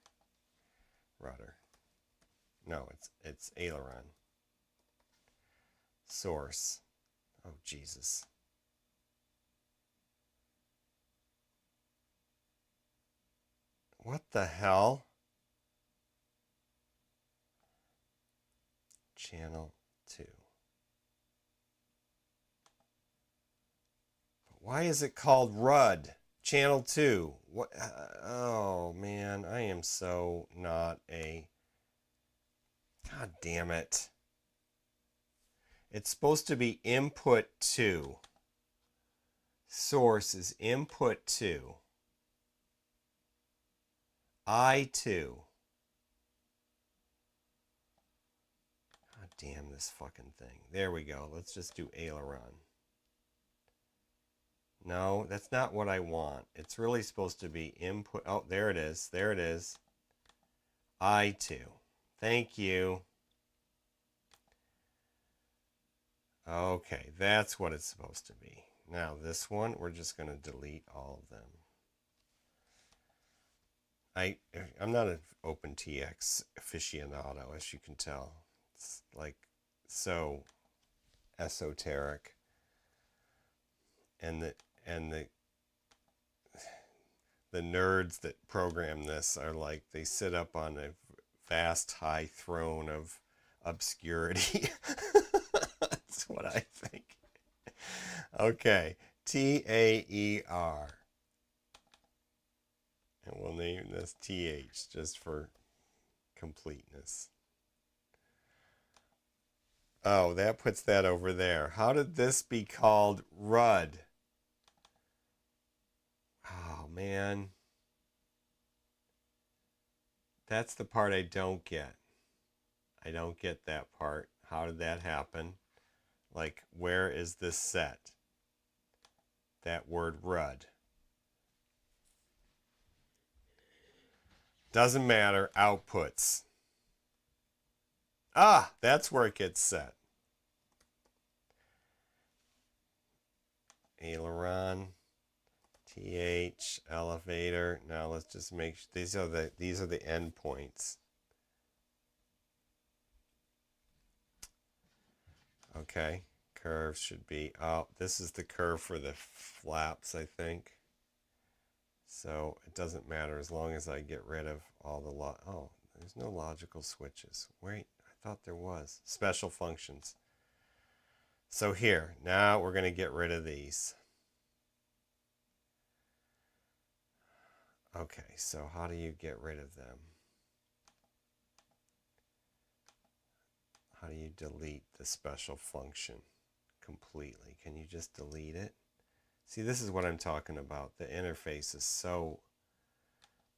Rudder. No, it's aileron. Source. Oh, Jesus. What the hell? Channel 2. Why is it called RUD? Channel 2. What? Oh, man. I am so not a... God damn it. It's supposed to be input 2. Source is input 2. I2. God damn this fucking thing. There we go. Let's just do aileron. No, that's not what I want. It's really supposed to be input. Oh, there it is. There it is. I2. Thank you. Okay, that's what it's supposed to be. Now this one, we're just going to delete all of them. I'm not an OpenTX aficionado, as you can tell. It's like so esoteric. And the nerds that program this are like, they sit up on a vast high throne of obscurity. That's what I think. Okay, TAER. And we'll name this TH just for completeness. Oh, that puts that over there. How did this be called RUD? Oh, man. That's the part I don't get. I don't get that part. How did that happen? Like, where is this set? That word RUD. Doesn't matter. Outputs. Ah, that's where it gets set. Aileron, TH, elevator. Now let's just make sure these are the endpoints. Okay, curves should be. Oh, this is the curve for the flaps, I think. So it doesn't matter as long as I get rid of all the oh, there's no logical switches. Wait, I thought there was. Special functions. So here, now we're going to get rid of these. Okay, so how do you get rid of them? How do you delete the special function completely? Can you just delete it? See, this is what I'm talking about. The interface is so...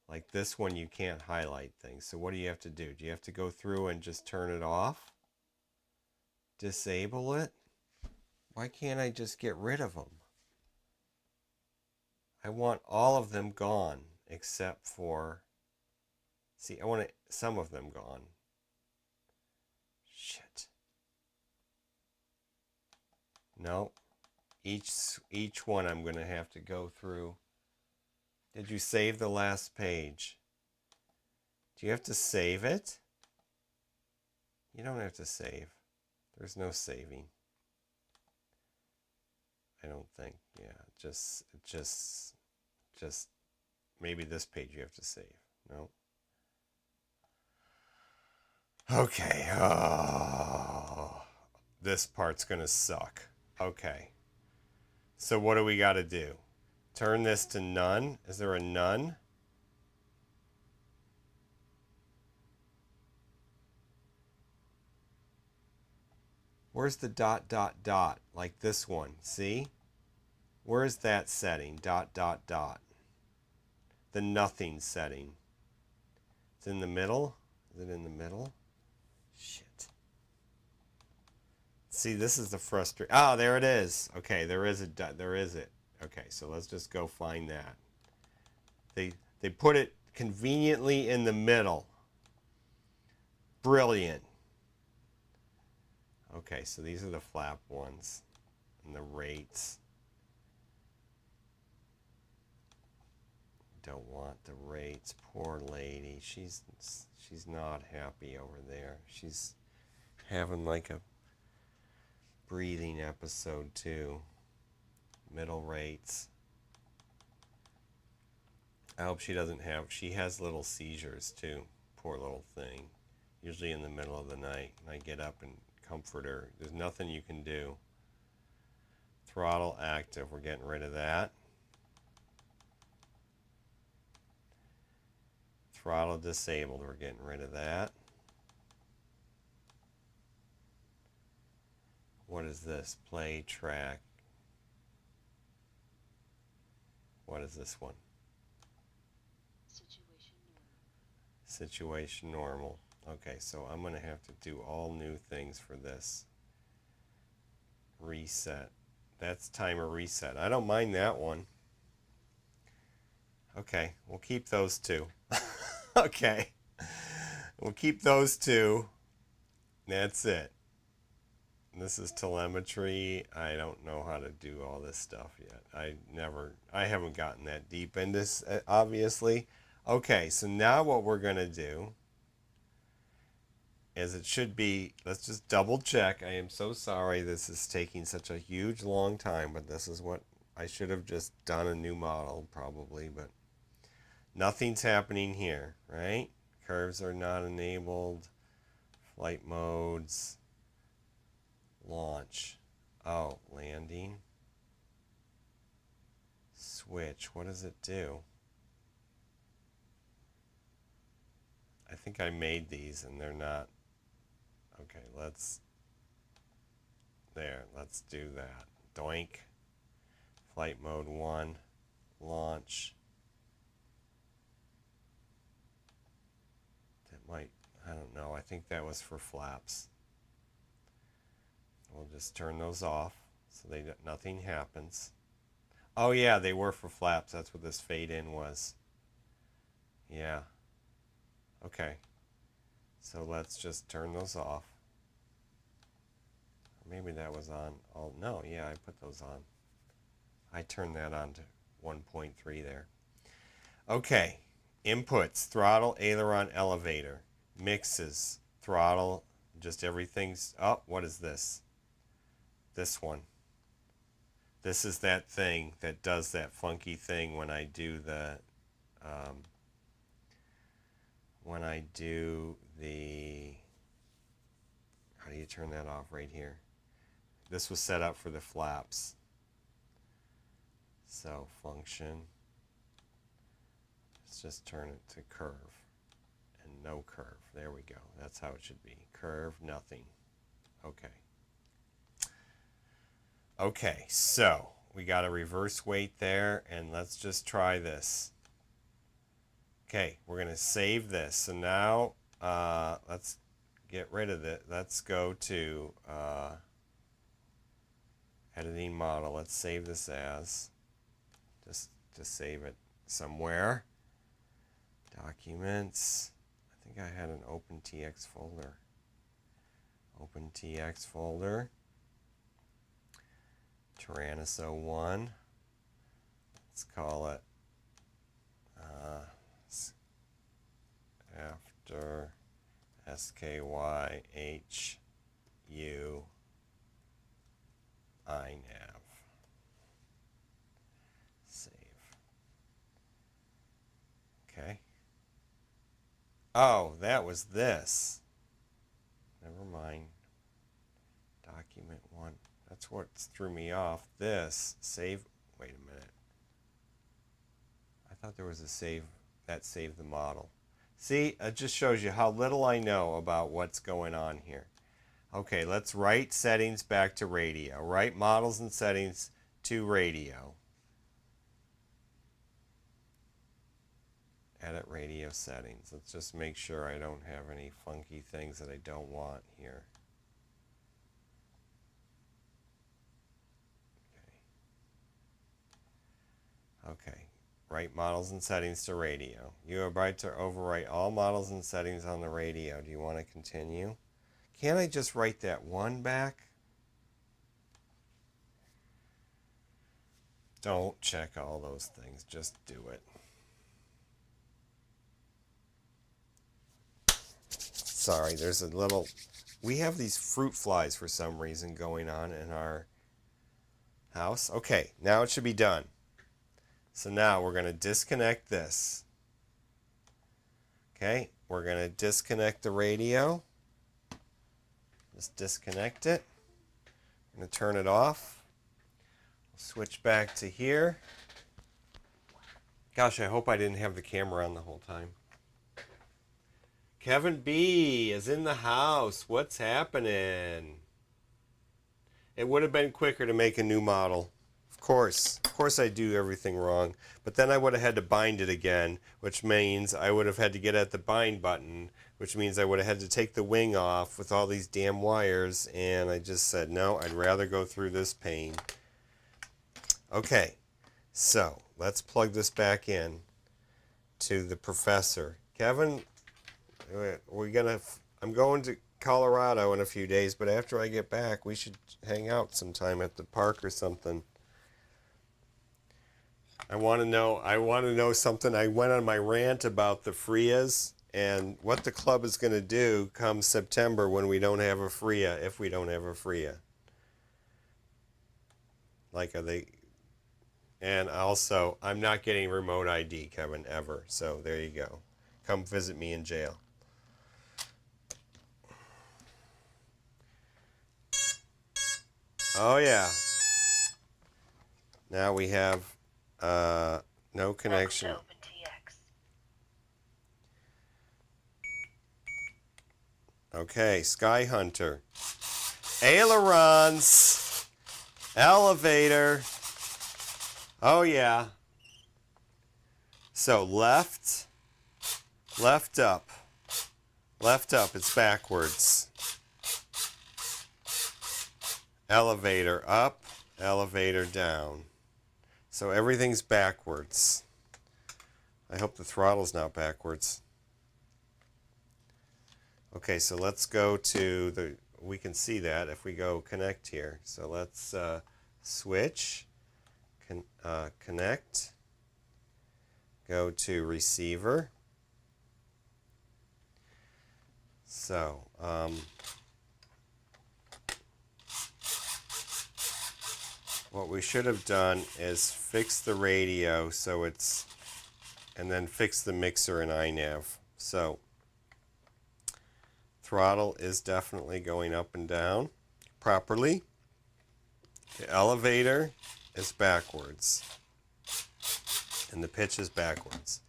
Like this one, you can't highlight things. So what do you have to do? Do you have to go through and just turn it off? disable it? Why can't I just get rid of them? I want all of them gone except for... See, I want some of them gone. Shit. No. Each one I'm going to have to go through. Did you save the last page? Do you have to save it? You don't have to save. There's no saving. I don't think. Yeah, just maybe this page you have to save. No. Okay. Oh, this part's gonna suck. Okay. So what do we got to do? Turn this to none. Is there a none? Where's the ... like this one? See? Where's that setting? ... The nothing setting. It's in the middle? Is it in the middle? Shit. See, this is the frustration. Oh, there it is. Okay, there is it. Okay, so let's just go find that. They put it conveniently in the middle. Brilliant. Okay, so these are the flap ones and the rates. Don't want the rates. Poor lady. She's not happy over there. She's having like a breathing episode too. Middle rates. I hope she doesn't have... She has little seizures too. Poor little thing. Usually in the middle of the night. And I get up and comfort her. There's nothing you can do. Throttle active. We're getting rid of that. Throttle disabled. We're getting rid of that. What is this? Play track. What is this one? Situation normal. Okay, so I'm going to have to do all new things for this. Reset. That's timer reset. I don't mind that one. Okay, we'll keep those two. Okay. We'll keep those two. That's it. This is telemetry. I don't know how to do all this stuff yet. I haven't gotten that deep in this, obviously. Okay, so now what we're going to do is it should be, let's just double check. I am so sorry this is taking such a huge long time, but this is what I should have just done a new model probably, but nothing's happening here, right? Curves are not enabled. Flight modes. Launch. Oh, landing. Switch. What does it do? I think I made these and they're not. Okay, let's do that. Doink. Flight mode 1. Launch. That might, I don't know. I think that was for flaps. We'll just turn those off so nothing happens. Oh yeah, they were for flaps. That's what this fade in was. Yeah. Okay. So let's just turn those off. Maybe that was on. Oh no, yeah, I put those on. I turned that on to 1.3 there. Okay. Inputs, throttle, aileron, elevator. Mixes, throttle, just everything's... Oh, what is this? This one. This is that thing that does that funky thing when I do the... How do you turn that off right here? This was set up for the flaps. So, function. Let's just turn it to curve. And no curve. There we go. That's how it should be. Curve, nothing. Okay. Okay, so we got a reverse weight there, and let's just try this. Okay, we're going to save this. So now let's get rid of it. Let's go to editing model. Let's save this as, just to save it somewhere. Documents. I think I had an OpenTX folder. OpenTX folder. Tyrannosaur1. Let's call it after SKYHU INAV. Save. Okay. Oh, that was this. Never mind. Document 1. That's what threw me off. This. Save. Wait a minute. I thought there was a save that saved the model. See, it just shows you how little I know about what's going on here. Okay, let's write settings back to radio. Write models and settings to radio. Edit radio settings. Let's just make sure I don't have any funky things that I don't want here. Okay. Write models and settings to radio. You have right to overwrite all models and settings on the radio. Do you want to continue? Can't I just write that one back? Don't check all those things. Just do it. Sorry, there's a little... We have these fruit flies for some reason going on in our house. Okay, now it should be done. So now we're going to disconnect this. Okay, we're going to disconnect the radio. Just disconnect it. I'm going to turn it off. Switch back to here. Gosh, I hope I didn't have the camera on the whole time. Kevin B is in the house. What's happening? It would have been quicker to make a new model. Of course I do everything wrong. But then I would have had to bind it again, which means I would have had to get at the bind button, which means I would have had to take the wing off with all these damn wires, and I just said, no, I'd rather go through this pain. Okay, so let's plug this back in to the professor. Kevin, I'm going to Colorado in a few days, but after I get back, we should hang out sometime at the park or something. I want to know something. I went on my rant about the FRIAs and what the club is going to do come September when we don't have a FRIA, if we don't have a FRIA. Like, are they... And also, I'm not getting remote ID, Kevin, ever. So there you go. Come visit me in jail. Oh, yeah. Now we have no connection. Okay, Sky Hunter. Ailerons. Elevator. Oh, yeah. So left up. Left up, it's backwards. Elevator up, elevator down. So everything's backwards. I hope the throttle's not backwards. Okay, so let's go to the, we can see that if we go connect here. So let's switch, connect, go to receiver. So, what we should have done is fix the radio so it's, and then fix the mixer in iNav. So, throttle is definitely going up and down properly. The elevator is backwards. And the pitch is backwards.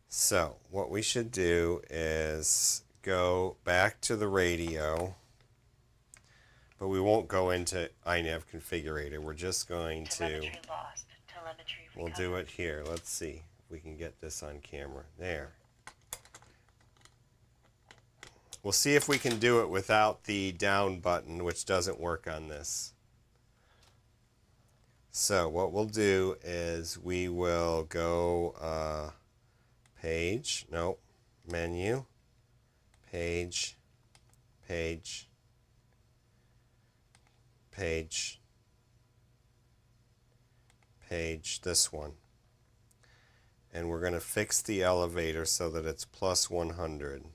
So, what we should do is go back to the radio. But we won't go into iNav configurator. We're just going to, we'll do it here. Let's see if we can get this on camera. There. We'll see if we can do it without the down button, which doesn't work on this. So what we'll do is we will go page, nope, menu, page, page, page, page, this one. And we're going to fix the elevator so that it's plus 100.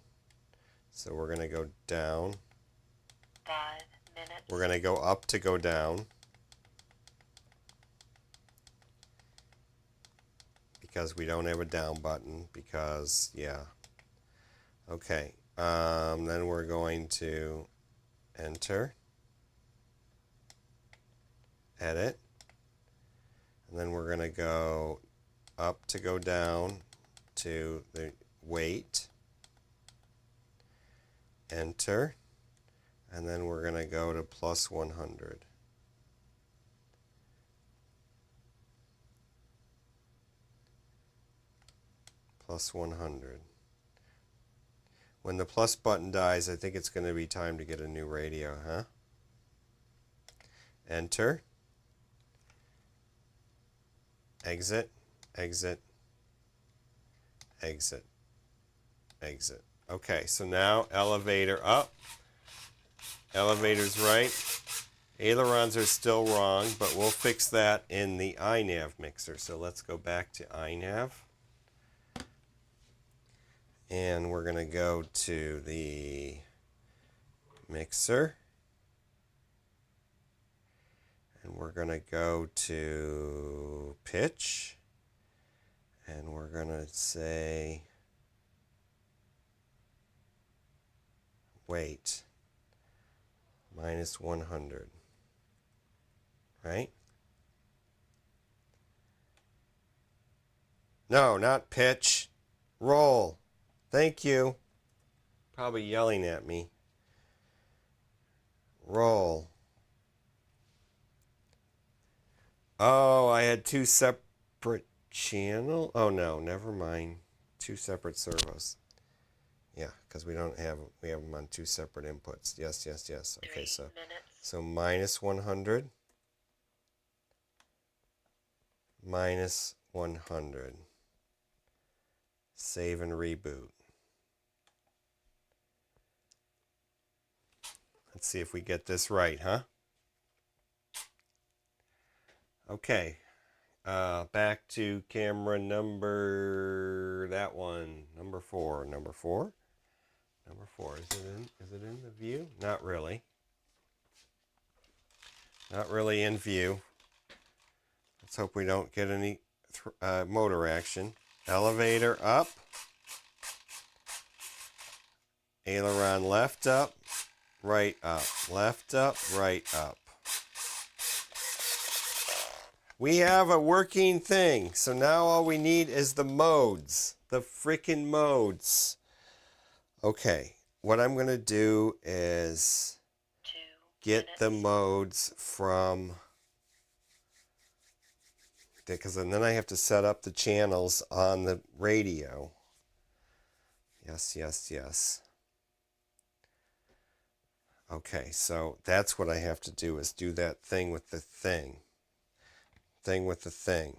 So we're going to go down. 5 minutes. We're going to go up to go down. Because we don't have a down button. Because, yeah. Okay. Then we're going to enter. Edit. And then we're going to go up to go down to the wait. Enter. And then we're going to go to plus 100. Plus 100. When the plus button dies, I think it's going to be time to get a new radio, huh? Enter. Exit. Exit. Exit. Exit. Okay, so now elevator up. Elevator's right. Ailerons are still wrong, but we'll fix that in the iNav mixer. So let's go back to iNav. And we're going to go to the mixer. And we're going to go to pitch. And we're going to say wait. Minus 100. Right? No, not pitch. Roll. Thank you. Probably yelling at me. Roll. Oh, I had two separate channels. Oh no, never mind. Two separate servos. Yeah, because we have them on two separate inputs. Yes, yes, yes. Okay, 3 minutes. so minus 100. Minus 100. Save and reboot. Let's see if we get this right, huh? Okay. Back to camera number, that one, number 4. Number 4? Number 4. Is it in the view? Not really. Not really in view. Let's hope we don't get any motor action. Elevator up. Aileron left up, right up. Left up, right up. We have a working thing. So now all we need is the modes. The freaking modes. Okay. What I'm going to do is 2 get minutes. the modes from... Because then I have to set up the channels on the radio. Yes, yes, yes. Okay, so that's what I have to do, is do that thing with the thing. Thing with the thing.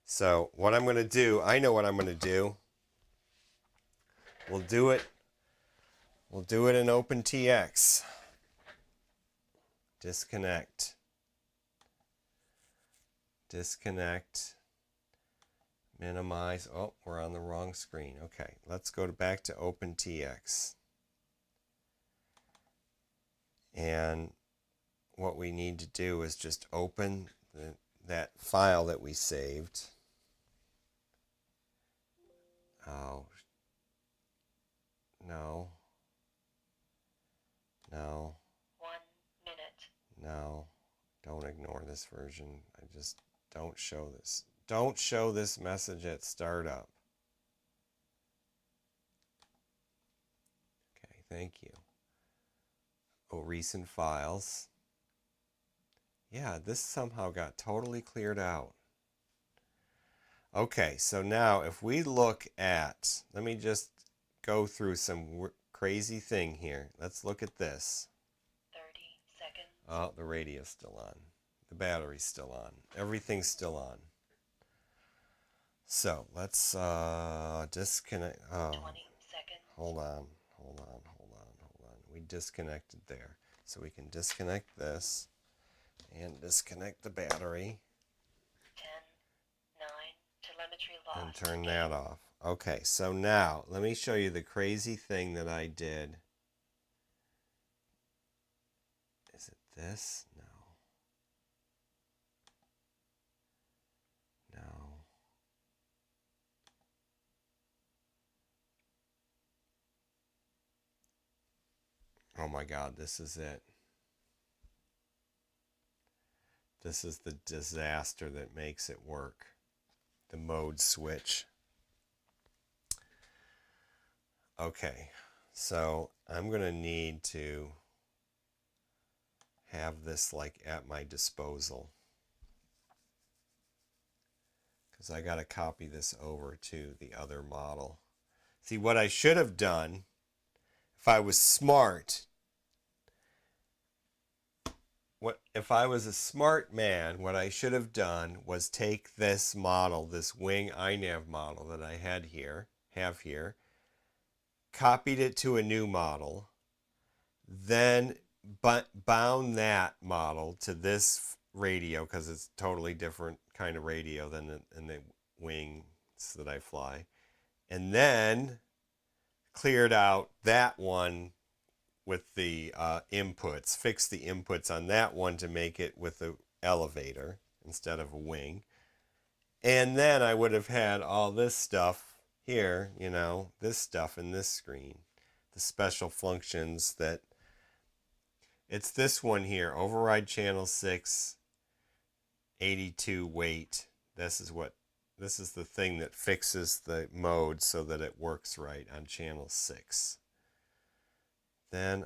So what I'm going to do, I know what I'm going to do. We'll do it in OpenTX. Disconnect. Disconnect. Minimize. Oh, we're on the wrong screen. Okay, let's go back to OpenTX. And what we need to do is just open that file that we saved. Oh, no. No. 1 minute. No. Don't ignore this version. I just don't show this. Don't show this message at startup. Okay, thank you. Oh, recent files. Yeah, this somehow got totally cleared out. Okay, so now if we look at, let me just go through some crazy thing here. Let's look at this. 30 seconds. Oh, the radio's still on. The battery's still on. Everything's still on. So let's disconnect. Oh, 20 seconds. hold on. We disconnected there. So we can disconnect this and disconnect the battery. 10, 9, telemetry lost. And turn that off. Okay, so now let me show you the crazy thing that I did. Is it this? No. Oh my God, this is it. This is the disaster that makes it work. The mode switch. Okay, so I'm going to need to have this like at my disposal, because I got to copy this over to the other model. See, what I should have done, if I was smart, if I was a smart man, what I should have done was take this model, this Wing iNav model that I have here, copied it to a new model, then bound that model to this radio, because it's a totally different kind of radio than the Wings that I fly, and then cleared out that one with the inputs, fixed the inputs on that one to make it with the elevator instead of a wing. And then I would have had all this stuff here, you know, this stuff in this screen, the special functions that, it's this one here, override channel 6, 82 weight. This is the thing that fixes the mode so that it works right on channel 6. Then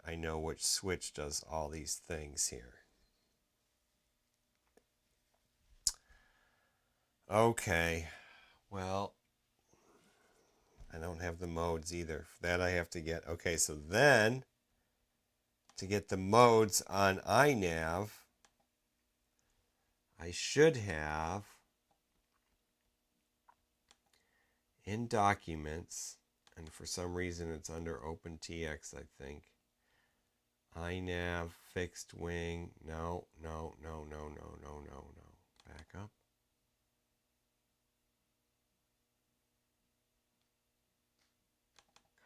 I know which switch does all these things here. Okay, well, I don't have the modes either. For that I have to get, okay, so then to get the modes on iNav, I should have in Documents, and for some reason it's under OpenTX, I think. iNav, fixed wing, no. Back up.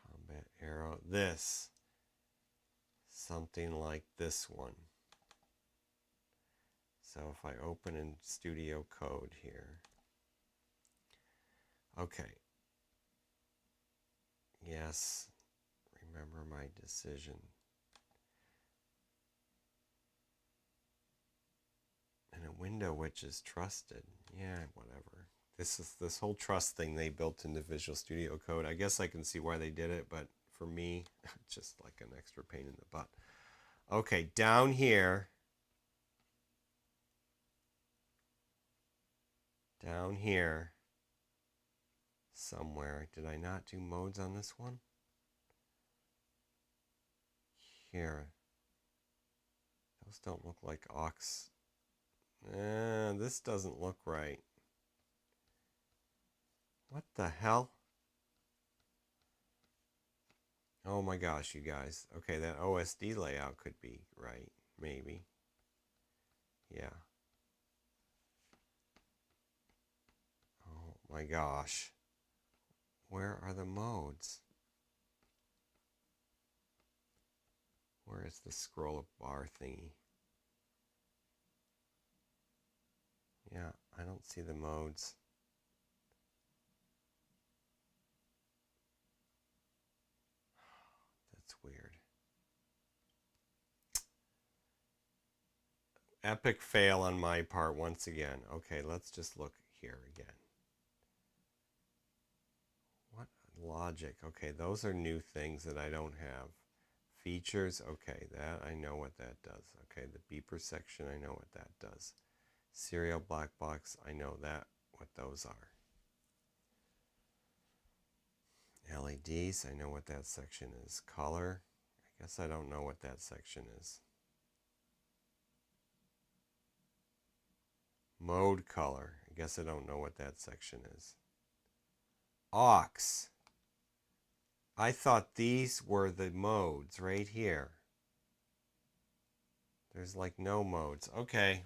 Combat arrow, this. Something like this one. So if I open in Studio Code here. Okay. Yes, remember my decision. And a window which is trusted. Yeah, whatever. This whole trust thing they built into Visual Studio Code. I guess I can see why they did it, but for me, it's just like an extra pain in the butt. Okay, down here. Down here. Somewhere. Did I not do modes on this one? Here. Those don't look like aux. This doesn't look right. What the hell? Oh my gosh, you guys. Okay, that OSD layout could be right. Maybe. Yeah. Oh my gosh. Where are the modes? Where is the scroll up bar thingy? Yeah, I don't see the modes. That's weird. Epic fail on my part once again. Okay, let's just look here again. What logic? Okay, those are new things that I don't have. Features, okay, that I know what that does. Okay, the beeper section, I know what that does. Serial black box, I know that what those are. LEDs, I know what that section is. Color, I guess I don't know what that section is. Mode color, I guess I don't know what that section is. Aux, I thought these were the modes right here. There's like no modes. Okay.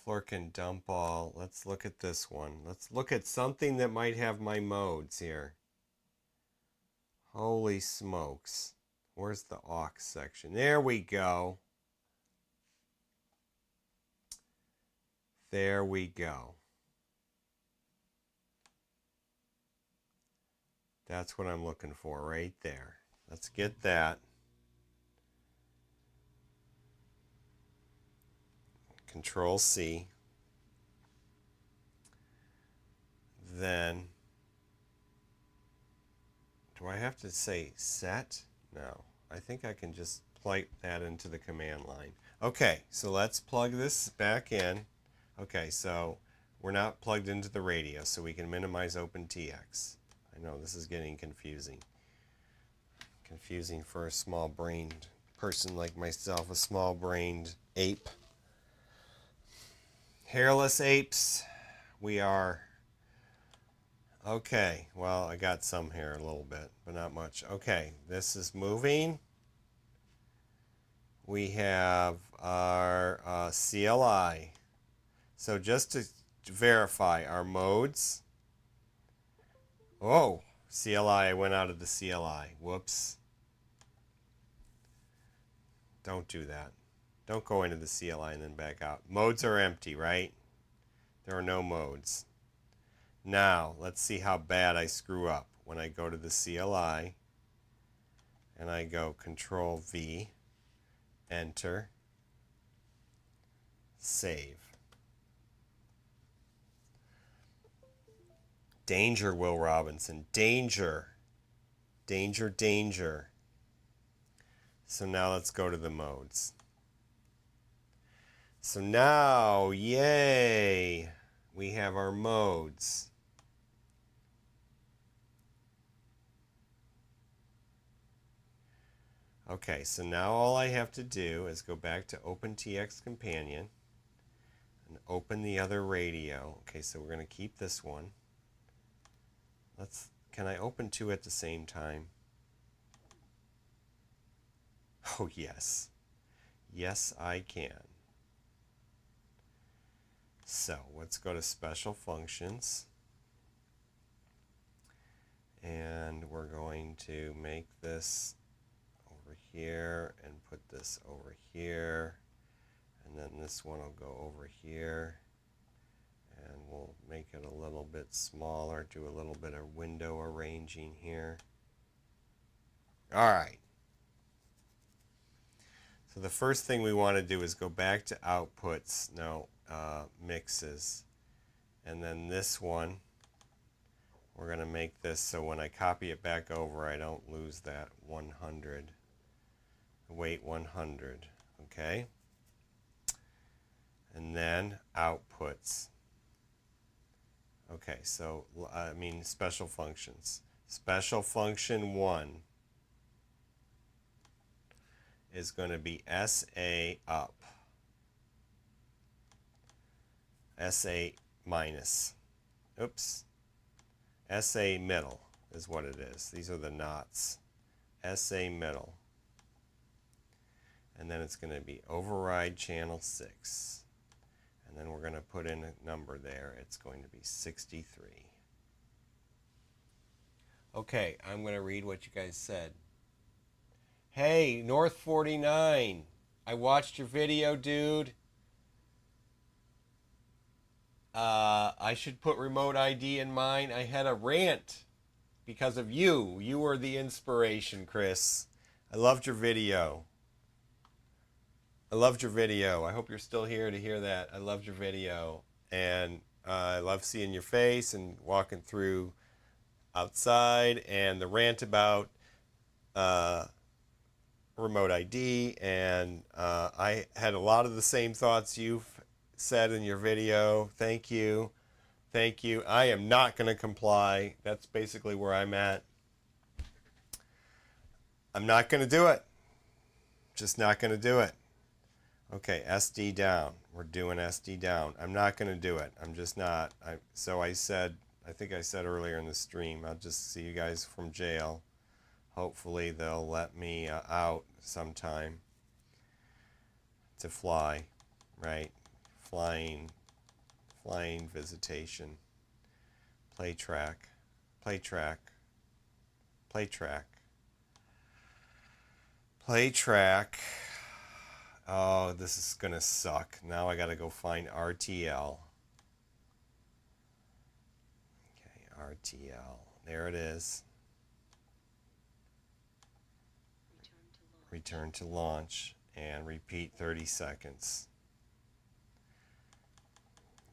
Flurkin dump all. Let's look at this one. Let's look at something that might have my modes here. Holy smokes. Where's the aux section? There we go. There we go. That's what I'm looking for right there. Let's get that. Control C. Then, do I have to say set? No. I think I can just plug that into the command line. Okay, so let's plug this back in. Okay, so we're not plugged into the radio, so we can minimize OpenTX. I know this is getting confusing. Confusing for a small-brained person like myself, a small-brained ape. Hairless apes, we are. Okay, well, I got some hair a little bit, but not much. Okay, this is moving. We have our CLI. So just to verify our modes. Oh, CLI, I went out of the CLI. Whoops. Don't do that. Don't go into the CLI and then back out. Modes are empty, right? There are no modes. Now, let's see how bad I screw up. When I go to the CLI and I go Control V, Enter, Save. Danger, Will Robinson. Danger. Danger, danger. So now let's go to the modes. So now, yay, we have our modes. Okay, so now all I have to do is go back to OpenTX Companion and open the other radio. Okay, so we're going to keep this one. Can I open two at the same time? Oh, yes. Yes, I can. So let's go to Special Functions. And we're going to make this over here and put this over here. And then this one will go over here. And we'll make it a little bit smaller, do a little bit of window arranging here. All right. So the first thing we want to do is go back to outputs, mixes. And then this one, we're going to make this so when I copy it back over, I don't lose that 100. Weight 100, okay? And then outputs. Okay, so special functions. Special function 1 is going to be SA up. SA minus. Oops. SA middle is what it is. These are the knots. SA middle. And then it's going to be override channel 6. And then we're going to put in a number there. It's going to be 63. Okay, I'm going to read what you guys said. Hey, North 49. I watched your video, dude. I should put remote ID in mine. I had a rant because of you. You were the inspiration, Chris. I loved your video. I loved your video. I hope you're still here to hear that. I loved your video. And I love seeing your face and walking through outside, and the rant about remote ID. And I had a lot of the same thoughts you've said in your video. Thank you. Thank you. I am not going to comply. That's basically where I'm at. I'm not going to do it. Just not going to do it. Okay, SD down. We're doing SD down. I'm not going to do it. I'm just not. So I think I said earlier in the stream, I'll just see you guys from jail. Hopefully they'll let me out sometime to fly, right? Flying visitation. Play track. Play track. Play track. Play track. Oh, this is gonna suck. Now I gotta go find RTL. Okay, RTL. There it is. Return to launch and repeat 30 seconds.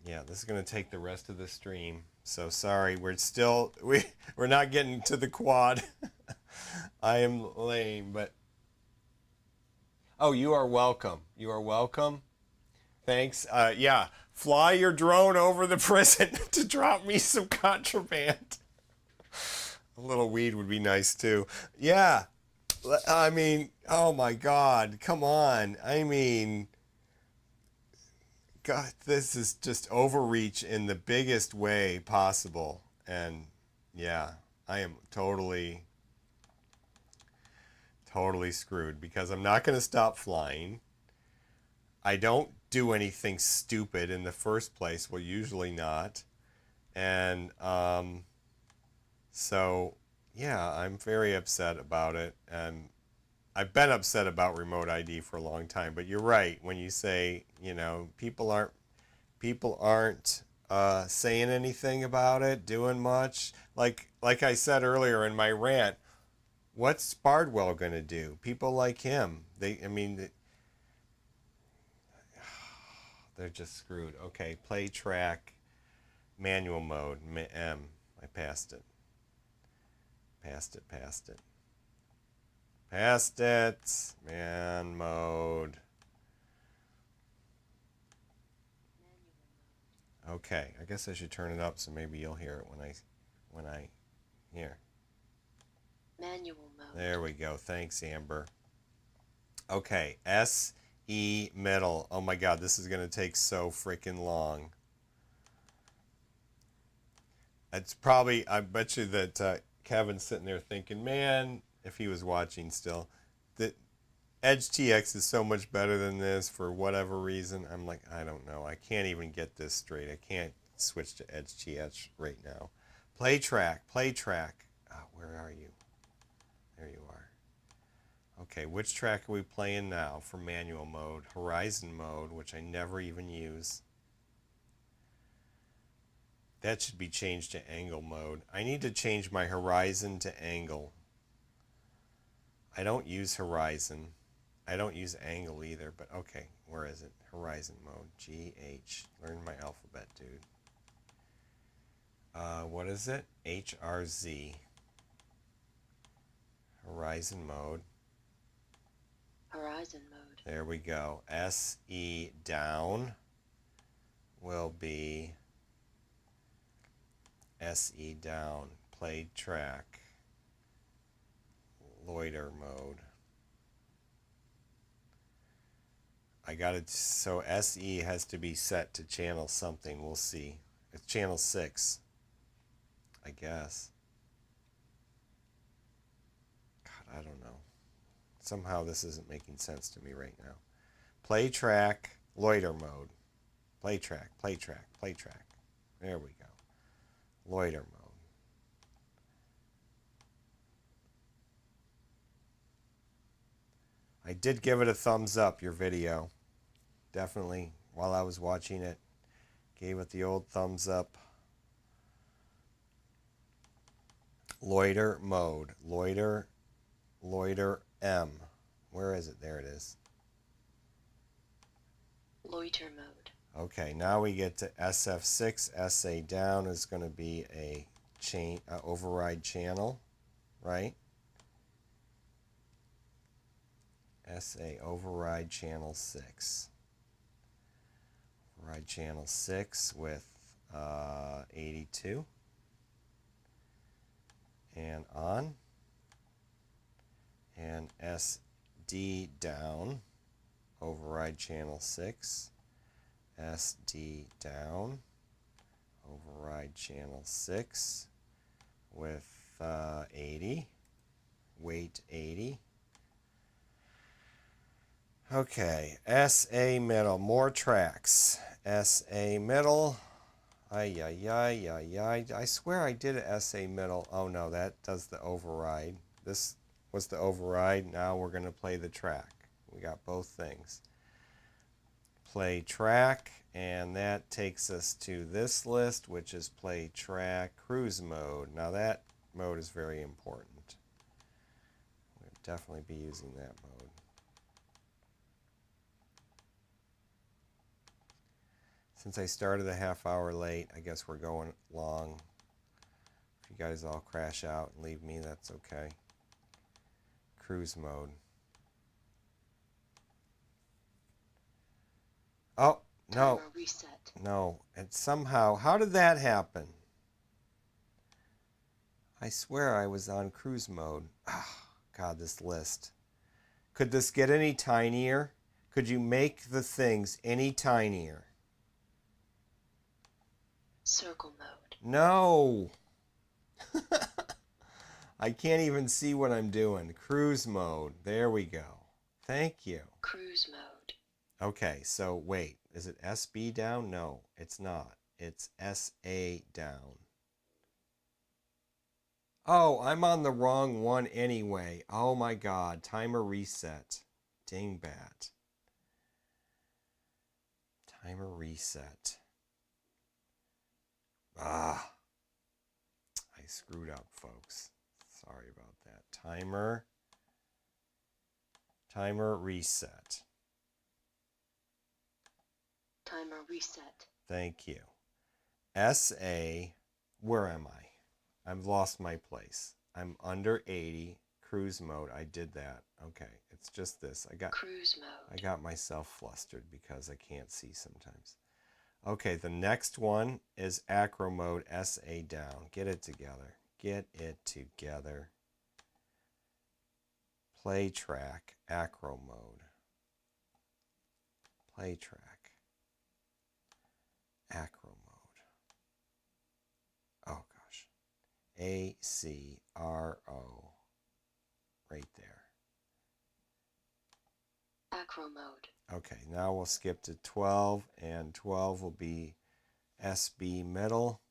Yeah, this is gonna take the rest of the stream. So sorry, we're not getting to the quad. I am lame, but oh, you are welcome. You are welcome. Thanks. Yeah, fly your drone over the prison to drop me some contraband. A little weed would be nice too. Yeah. I mean, oh my God, come on. I mean, God, this is just overreach in the biggest way possible. And yeah, I am totally screwed because I'm not going to stop flying. I don't do anything stupid in the first place. Well, usually not. And so, yeah, I'm very upset about it. And I've been upset about remote ID for a long time. But you're right when you say, you know, people aren't saying anything about it, doing much. Like I said earlier in my rant, what's Bardwell going to do? People like him, they're just screwed. Okay, play track, manual mode, M. I passed it. Passed it. Man mode. Okay, I guess I should turn it up so maybe you'll hear it when I hear. Manual mode. There we go. Thanks, Amber. Okay, SE middle. Oh my God, this is going to take so freaking long. It's probably, I bet you that Kevin's sitting there thinking, man, if he was watching still, that Edge TX is so much better than this for whatever reason. I'm like, I don't know. I can't even get this straight. I can't switch to Edge TX right now. Play track. Oh, where are you? There you are. Okay, which track are we playing now for manual mode? Horizon mode, which I never even use. That should be changed to angle mode. I need to change my horizon to angle. I don't use horizon. I don't use angle either, but okay, where is it? Horizon mode, GH. Learn my alphabet, dude. What is it? HRZ. Horizon mode. Horizon mode. There we go. SE down will be SE down. Played track. Loiter mode. I got it. So SE has to be set to channel something. We'll see. It's channel 6. I guess. God, I don't know. Somehow this isn't making sense to me right now. Play track, loiter mode. Play track. There we go. Loiter mode. I did give it a thumbs up, your video. Definitely, while I was watching it, gave it the old thumbs up. Loiter mode. Loiter M. Where is it? There it is. Loiter mode. Okay, now we get to SF6. SA down is going to be a override channel, right? SA override channel 6. Override channel 6 with 82 and on, and SD down, override channel 6, SD down, override channel 6 with 80, weight 80. Okay, SA middle, more tracks. SA middle. Ay, ay, ay, ay, ay. I swear I did a SA middle. Oh no, that does the override. This was the override. Now we're going to play the track. We got both things. Play track, and that takes us to this list, which is play track cruise mode. Now that mode is very important. We'll definitely be using that mode. Since I started a half hour late, I guess we're going long. If you guys all crash out and leave me, that's okay. Cruise mode. Oh, no. Timer reset. No. And somehow, how did that happen? I swear I was on cruise mode. Oh, God, this list. Could this get any tinier? Could you make the things any tinier? Circle mode. No. I can't even see what I'm doing. Cruise mode. There we go. Thank you. Cruise mode. Okay, so wait. Is it SB down? No, it's not. It's SA down. Oh, I'm on the wrong one anyway. Oh my God. Timer reset. Dingbat. Timer reset. Ah. I screwed up, folks. Sorry about that. Timer reset. Timer reset. Thank you. SA, where am I? I've lost my place. I'm under 80, cruise mode. I did that. Okay, it's just this. Cruise mode. I got myself flustered because I can't see sometimes. Okay, the next one is acro mode, SA down. Get it together. Get it together. Play track, acro mode. Play track, acro mode. Oh gosh. ACRO. Right there. Acro mode. Okay, now we'll skip to 12, and 12 will be SB middle.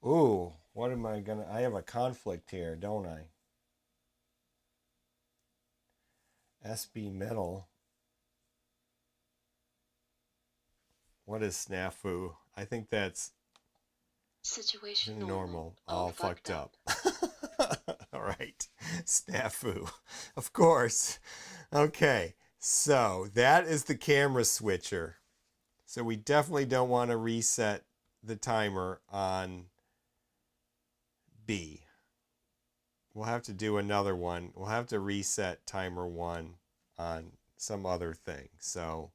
Ooh, what am I gonna... I have a conflict here, don't I? SB middle. What is snafu? I think that's Situation normal. All fucked up. All right. Snafu. Of course. Okay. So that is the camera switcher. So we definitely don't want to reset the timer on B. We'll have to do another one. We'll have to reset timer 1 on some other thing. So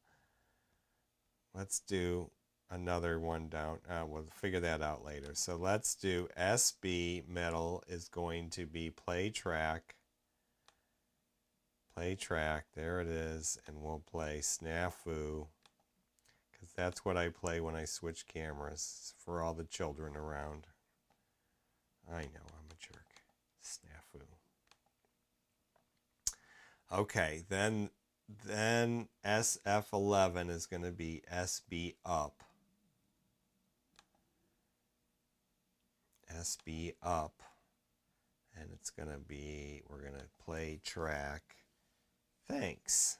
let's do another one down. We'll figure that out later. So let's do SB middle is going to be play track. Play track. There it is. And we'll play snafu, because that's what I play when I switch cameras for all the children around. I know, I'm a jerk. Snafu. Okay, then SF11 is going to be SB up. SB up. And it's going to be, we're going to play track. Thanks.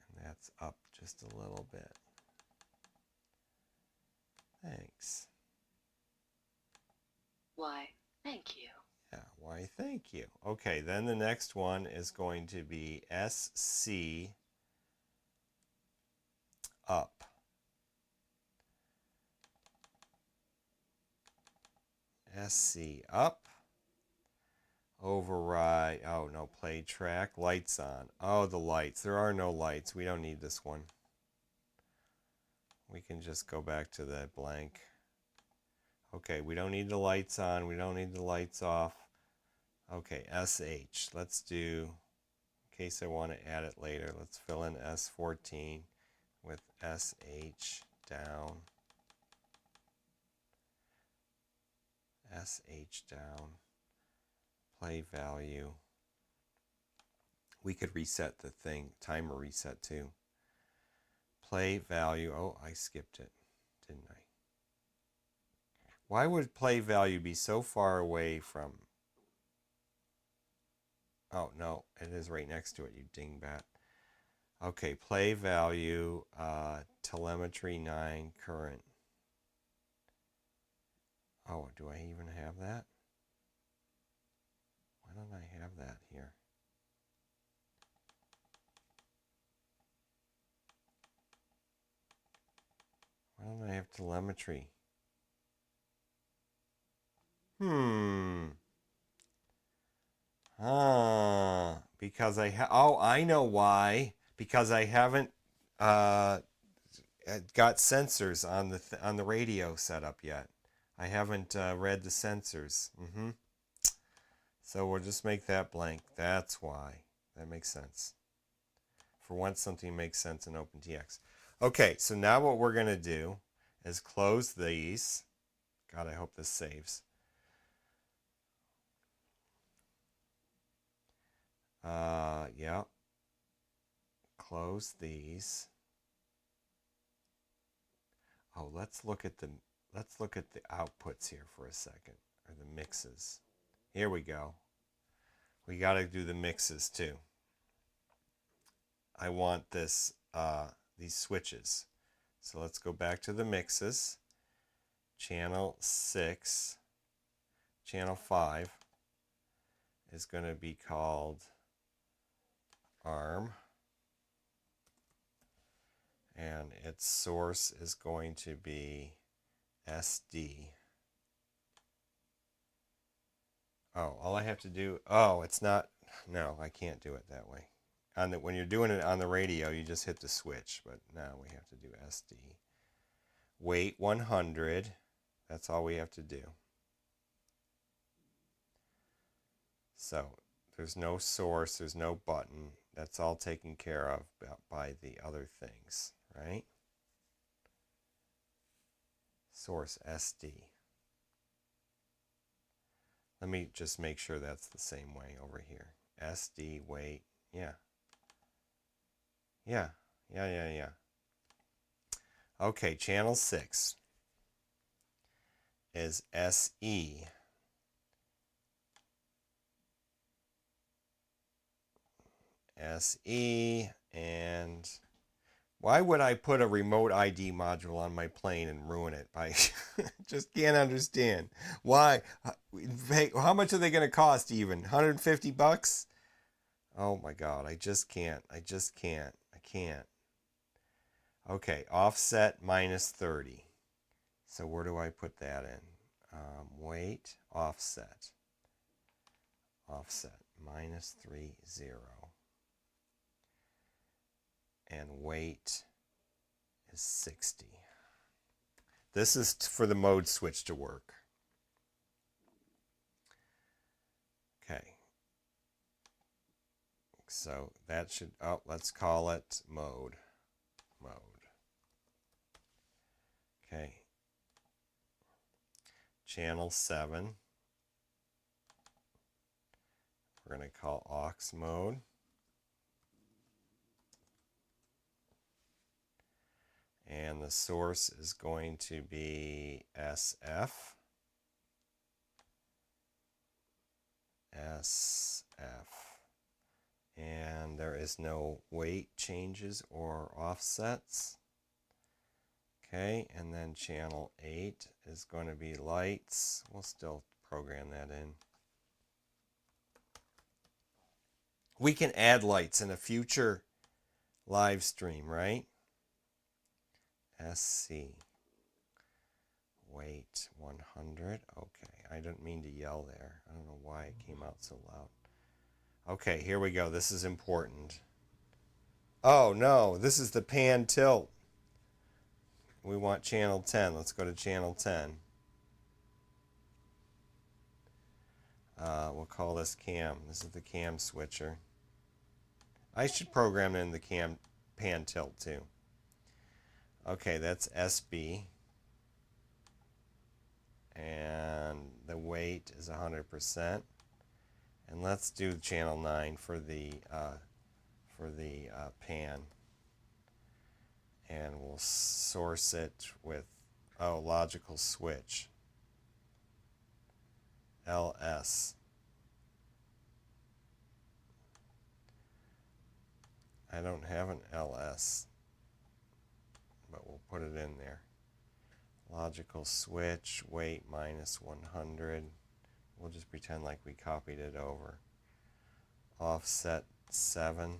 And that's up just a little bit. Thanks. Why, thank you. Yeah, why thank you. Okay, then the next one is going to be SC up. SC up. Override. Oh, no, play track. Lights on. Oh, the lights. There are no lights. We don't need this one. can just go back to that blank. Okay, we don't need the lights on. We don't need the lights off. Okay, SH. Let's do, in case I want to add it later, let's fill in S14 with SH down. SH down. Play value. We could reset the thing, timer reset too. Play value. Oh, I skipped it, didn't I? Why would play value be so far away from... Oh, no, it is right next to it, you dingbat. Okay, play value, telemetry 9, current. Oh, do I even have that? Why don't I have that here? Why don't I have telemetry? Because oh, I know why. Because I haven't got sensors on the radio set up yet. I haven't read the sensors. So we'll just make that blank. That's why. That makes sense. For once, something makes sense in OpenTX. Okay, so now what we're going to do is close these. God, I hope this saves. Yeah. Close these. Oh, let's look at the outputs here for a second, or the mixes. Here we go. We got to do the mixes too. I want this these switches. So let's go back to the mixes. Channel 6, channel 5 is going to be called Hrmmm, and its source is going to be SD. Oh, all I have to do, oh, it's not, no, I can't do it that way. When you're doing it on the radio, you just hit the switch, but now we have to do SD. Weight 100, that's all we have to do. So there's no source, there's no button. That's all taken care of by the other things, right? Source SD. Let me just make sure that's the same way over here. SD, weight, yeah. Yeah. Okay, channel 6 is SE. SE, and why would I put a remote ID module on my plane and ruin it? I just can't understand. Why? Hey, how much are they going to cost even? 150 bucks? Oh my God, I just can't. I can't. Okay, offset minus 30. So where do I put that in? Weight, offset. Offset, minus 30. And weight is 60. This is for the mode switch to work. Okay. So that should, oh, let's call it mode. Okay. Channel 7. We're going to call aux mode. And the source is going to be SF. And there is no weight changes or offsets. Okay, and then channel 8 is going to be lights. We'll still program that in. We can add lights in a future live stream, right? SC. Weight 100. Okay, I didn't mean to yell there. I don't know why it came out so loud. Okay, here we go. This is important. Oh no, this is the pan tilt. We want channel 10. Let's go to channel 10. We'll call this cam. This is the cam switcher. I should program in the cam pan tilt too. Okay, that's SB. And the weight is 100%. And let's do channel 9 for the pan. And we'll source it with, logical switch. LS. I don't have an LS, but we'll put it in there. Logical switch, weight minus 100. We'll just pretend like we copied it over. Offset 7.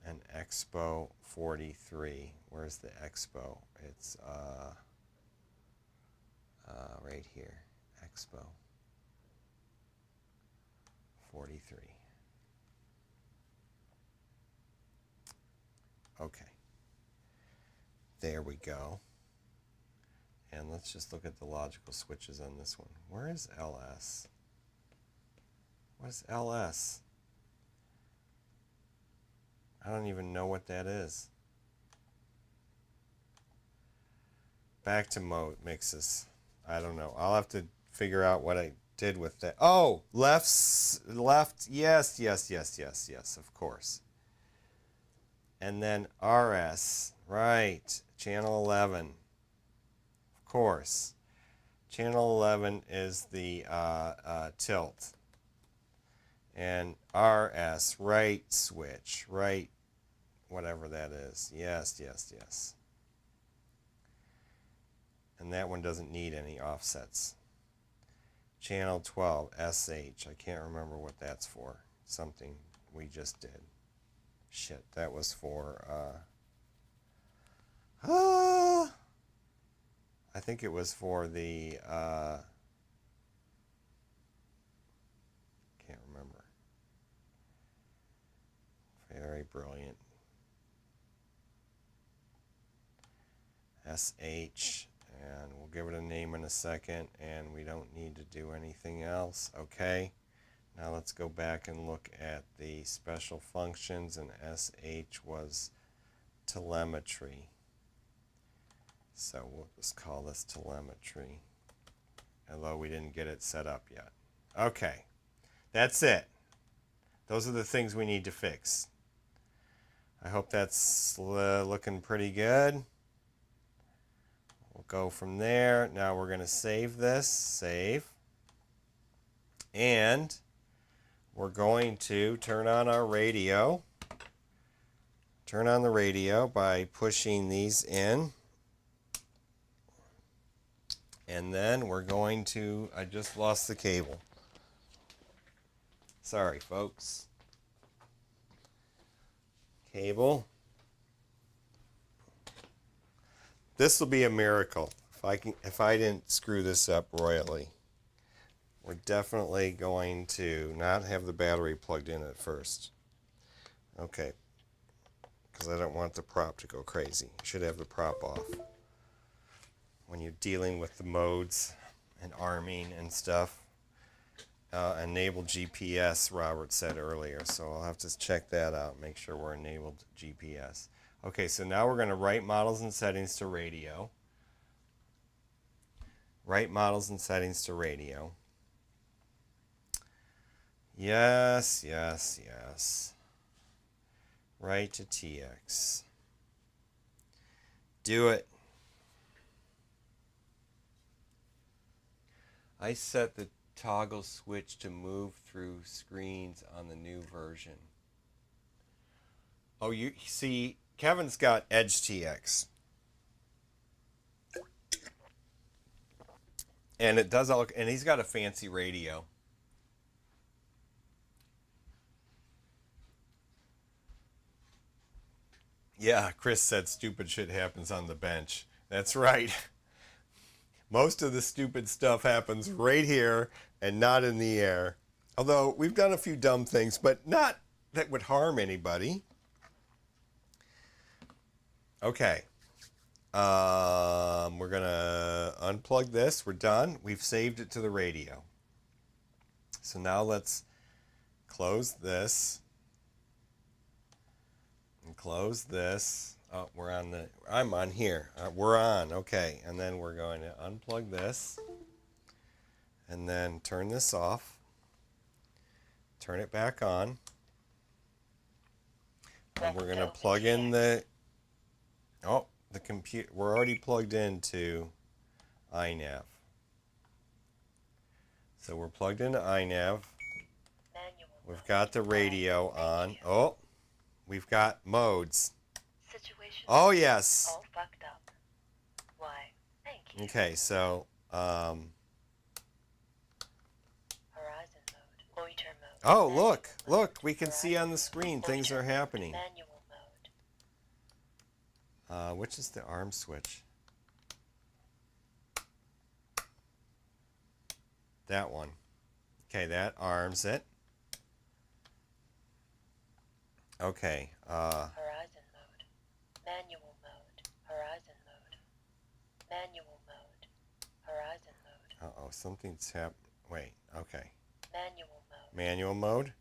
And Expo 43. Where's the Expo? It's right here. Expo 43. Okay. There we go. And let's just look at the logical switches on this one. Where is LS? What is LS? I don't even know what that is. Back to mode mixes. I don't know. I'll have to figure out what I did with that. Oh, left. Yes, of course. And then RS, right. Channel 11. Of course. Channel 11 is the tilt. And RS, right switch, right, whatever that is. Yes. And that one doesn't need any offsets. Channel 12, SH. I can't remember what that's for. Something we just did. Shit, that was for, I think it was for the, can't remember. Very brilliant. SH, and we'll give it a name in a second, and we don't need to do anything else. Okay. Now let's go back and look at the special functions, and SH was telemetry. So we'll just call this telemetry, although we didn't get it set up yet. Okay, that's it. Those are the things we need to fix. I hope that's looking pretty good. We'll go from there. Now we're going to save this. Save. And we're going to turn on our radio. Turn on the radio by pushing these in. And then we're going to, I just lost the cable. Sorry, folks. Cable. This will be a miracle if I didn't screw this up royally. We're definitely going to not have the battery plugged in at first. Okay. Because I don't want the prop to go crazy. You should have the prop off when you're dealing with the modes and arming and stuff. Enabled GPS, Robert said earlier, so I'll have to check that out, make sure we're enabled GPS. Okay, so now we're going to write models and settings to radio. Write models and settings to radio. Yes. Write to TX. Do it. I set the toggle switch to move through screens on the new version. Oh, you see, Kevin's got Edge TX. And it does all, and he's got a fancy radio. Yeah, Chris said stupid shit happens on the bench. That's right. Most of the stupid stuff happens right here and not in the air. Although we've done a few dumb things, but not that would harm anybody. Okay. We're gonna unplug this. We're done. We've saved it to the radio. So now let's close this and close this. Oh, we're on the. I'm on here. We're on. Okay, and then we're going to unplug this, and then turn this off. Turn it back on, and we're gonna plug in the. Oh, the computer. We're already plugged into iNav. So we're plugged into iNav. We've got the radio on. Oh, we've got modes. Situation. Oh, yes. All fucked up. Why? Thank you. Okay, so, Horizon mode. Loiter mode. oh, Manual look, mode. look, we can see on the screen things Loiter are mode. happening. Manual mode. Which is the arm switch? That one. Okay, that arms it. Okay, Horizon mode. Manual mode. Horizon mode. Manual mode. Horizon mode. uh-oh, something's happened. Wait, okay. Manual mode. Manual mode,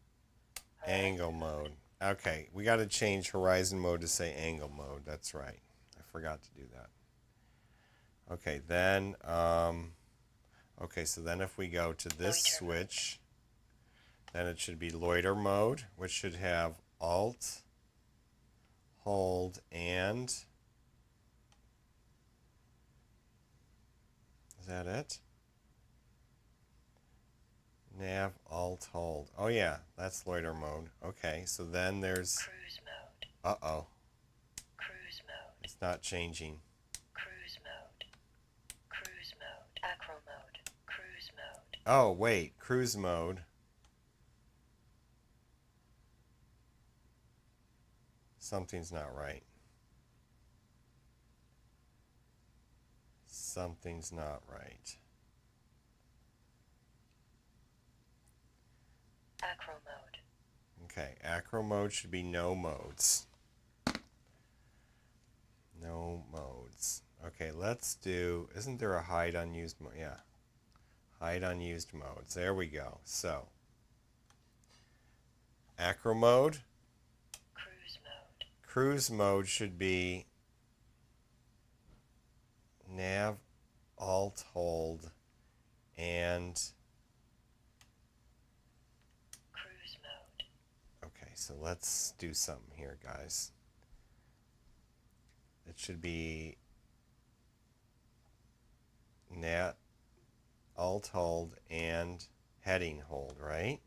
Horizon angle mode. Okay, we got to change horizon mode to say angle mode. That's right. I forgot to do that. Okay, then, okay, so then if we go to this switch, then it should be loiter mode, which should have Alt, hold, and is that it? Nav, Alt, hold. Oh yeah, that's loiter mode. Okay, so then there's Cruise mode. uh-oh, Cruise mode. it's not changing. Cruise mode. Cruise mode. Acro mode. Cruise mode. Oh wait, cruise mode. Something's not right. Something's not right. Acro mode. Okay, acro mode should be no modes. No modes. Okay, let's do, isn't there a hide unused mode? Yeah. Hide unused modes. There we go. So, acro mode. Cruise mode. Cruise mode should be nav, alt, hold, and Cruise mode. okay, so let's do something here, guys. It should be nat, alt, hold, and heading hold, right?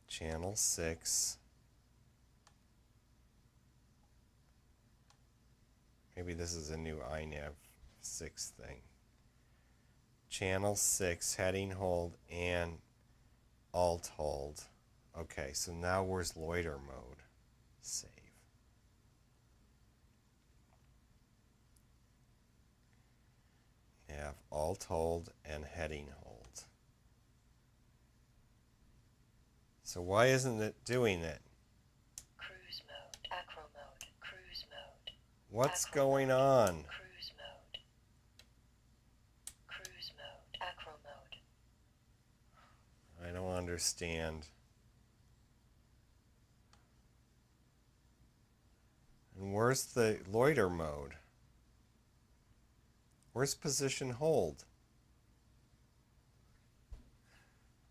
Channel 6. Maybe this is a new iNav 6 thing. Channel 6, heading hold, and alt hold. Okay, so now where's loiter mode? Save. Nav, alt hold, and heading hold. So why isn't it doing it? Cruise mode. Acro mode. Cruise mode. What's Acro going mode. on? Cruise mode. Cruise mode. Acro mode. I don't understand. And where's the loiter mode? Where's position hold?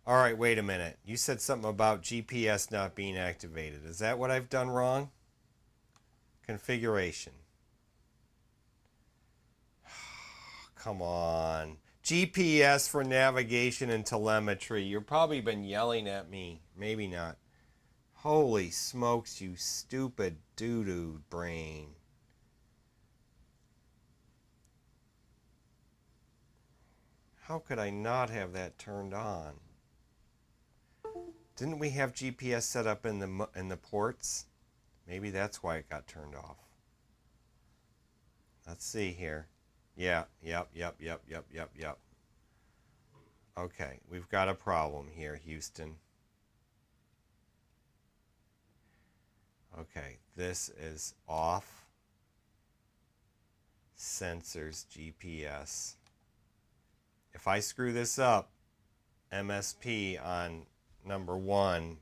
All right, wait a minute. You said something about GPS not being activated. Is that what I've done wrong? Configuration. Come on. GPS for navigation and telemetry. You've probably been yelling at me. Maybe not. Holy smokes, you stupid doo-doo brain. How could I not have that turned on? Didn't we have GPS set up in the ports? Maybe that's why it got turned off. Let's see here. Yeah, yep. Okay, we've got a problem here, Houston. Okay, this is off. Sensors, GPS. If I screw this up, MSP on number 1,